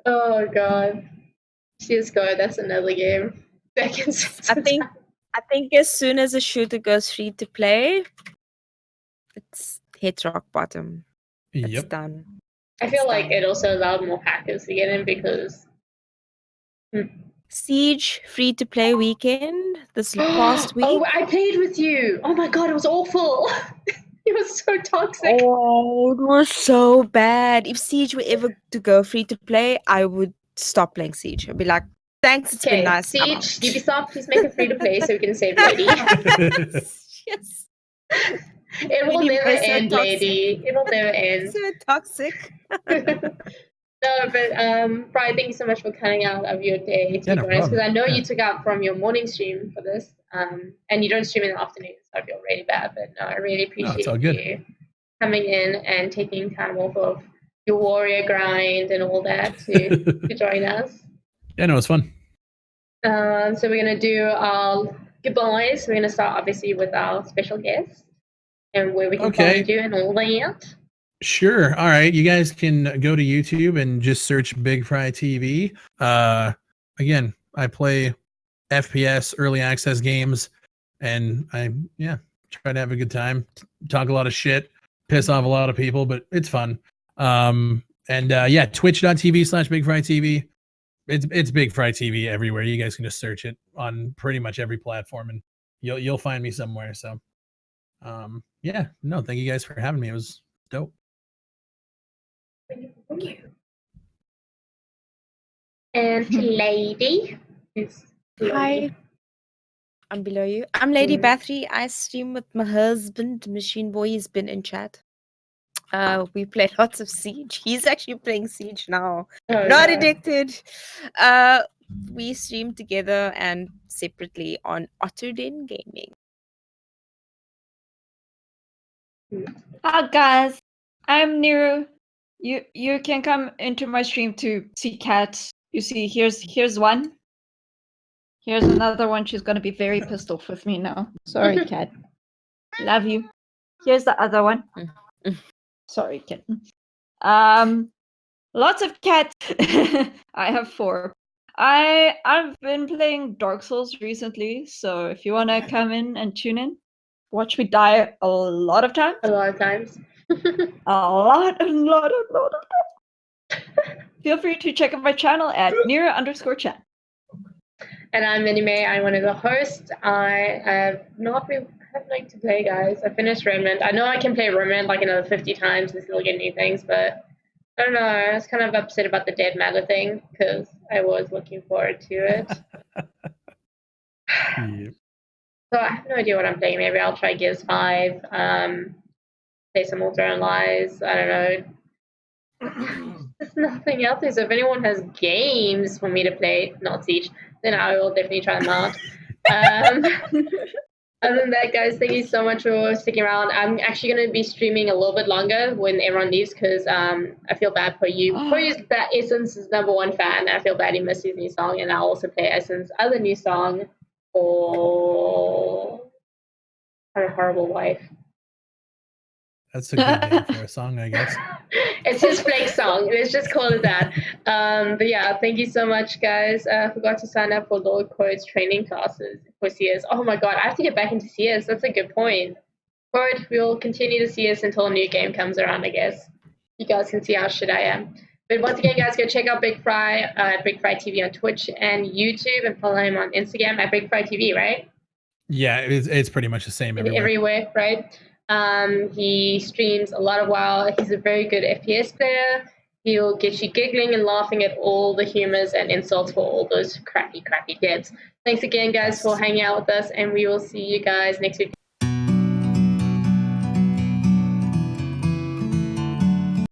Speaker 1: Oh god. CSGO, that's another game. Back in
Speaker 3: I think as soon as a shooter goes free to play, it's hit rock bottom. It's
Speaker 2: Yep.
Speaker 3: done.
Speaker 1: I feel
Speaker 3: It's
Speaker 1: like
Speaker 3: done.
Speaker 1: it also allowed more hackers to get in because
Speaker 3: Siege free to play weekend this past week.
Speaker 1: Oh, I played with you. Oh my god, it was awful. It was so toxic.
Speaker 3: Oh, it was so bad. If Siege were ever to go free to play, I would stop playing Siege. I'd be like, thanks, it's been
Speaker 1: Okay,
Speaker 3: nice. I'm out."
Speaker 1: Siege, Ubisoft, please make it free to play so we can save Lady.
Speaker 3: Yes.
Speaker 1: It will
Speaker 3: Lady
Speaker 1: never
Speaker 3: was so
Speaker 1: end,
Speaker 3: toxic.
Speaker 1: Lady. It will never end.
Speaker 3: So toxic.
Speaker 1: No, but Brian, thank you so much for cutting out of your day to
Speaker 2: Yeah, no
Speaker 1: join us, because
Speaker 2: problem.
Speaker 1: I know
Speaker 2: Yeah.
Speaker 1: you took out from your morning stream for this, and you don't stream in the afternoon, so I feel really bad. But no, I really appreciate
Speaker 2: all good.
Speaker 1: you coming in and taking time off of your warrior grind and all that to join us.
Speaker 2: Yeah, no, it's fun.
Speaker 1: So we're gonna do our goodbyes. We're gonna start obviously with our special guest and where we can
Speaker 2: Okay.
Speaker 1: find you and all that.
Speaker 2: Sure. All right. You guys can go to YouTube and just search BigFry TV. Again, I play FPS early access games, and I try to have a good time, talk a lot of shit, piss off a lot of people, but it's fun. Twitch.tv/BigFry TV. It's BigFry TV everywhere. You guys can just search it on pretty much every platform, and you'll find me somewhere. So, thank you guys for having me. It was dope.
Speaker 1: And Lady is
Speaker 3: Hi. I'm below you. I'm Lady
Speaker 1: Mm.
Speaker 3: Bathory. I stream with my husband, Machine Boy. He's been in chat. We play lots of Siege. He's actually playing Siege now.
Speaker 1: Oh,
Speaker 3: Not
Speaker 1: no.
Speaker 3: addicted. We stream together and separately on Otterden Gaming.
Speaker 4: Hi guys, I'm Niru. You can come into my stream to see cats. You see, here's one. Here's another one. She's gonna be very pissed off with me now. Sorry, cat. Love you. Here's the other one. Sorry, kitten. Lots of cats. I have 4. I've been playing Dark Souls recently, so if you wanna come in and tune in, watch me die a lot of times.
Speaker 1: A lot of times.
Speaker 4: A lot of times. Feel free to check out my channel at Nira_chat.
Speaker 1: And I'm Minnie. I'm one of the hosts. I have not been having to play, guys. I finished Remnant. I know I can play Remnant like another 50 times and still get new things, but I don't know. I was kind of upset about the dead matter thing because I was looking forward to it.
Speaker 2: Yep.
Speaker 1: So I have no idea what I'm playing. Maybe I'll try Gears 5, play some Alter and Lies. I don't know. There's nothing out there. So if anyone has games for me to play, not Siege, then I will definitely try them out. Other than that, guys, thank you so much for sticking around. I'm actually going to be streaming a little bit longer when everyone leaves because I feel bad for you. Poyu's Essence's #1 fan. I feel bad he missed his new song, and I'll also play Essence's other new song for Her Horrible Wife.
Speaker 2: That's a good name for a song, I guess.
Speaker 1: It's his flake song. Let's just call it that. But yeah, thank you so much, guys. I forgot to sign up for Lord Code's training classes for CS. Oh my god, I have to get back into CS. That's a good point. Code, we'll continue to CS until a new game comes around, I guess. You guys can see how shit I am. But once again, guys, go check out BigFry, BigFry TV on Twitch and YouTube, and follow him on Instagram at BigFry TV, right?
Speaker 2: Yeah, it's pretty much the same
Speaker 1: everywhere, right? He streams a lot of WoW. He's a very good FPS player. He'll get you giggling and laughing at all the humors and insults for all those crappy devs. Thanks again, guys, for hanging out with us, and we will see you guys next week.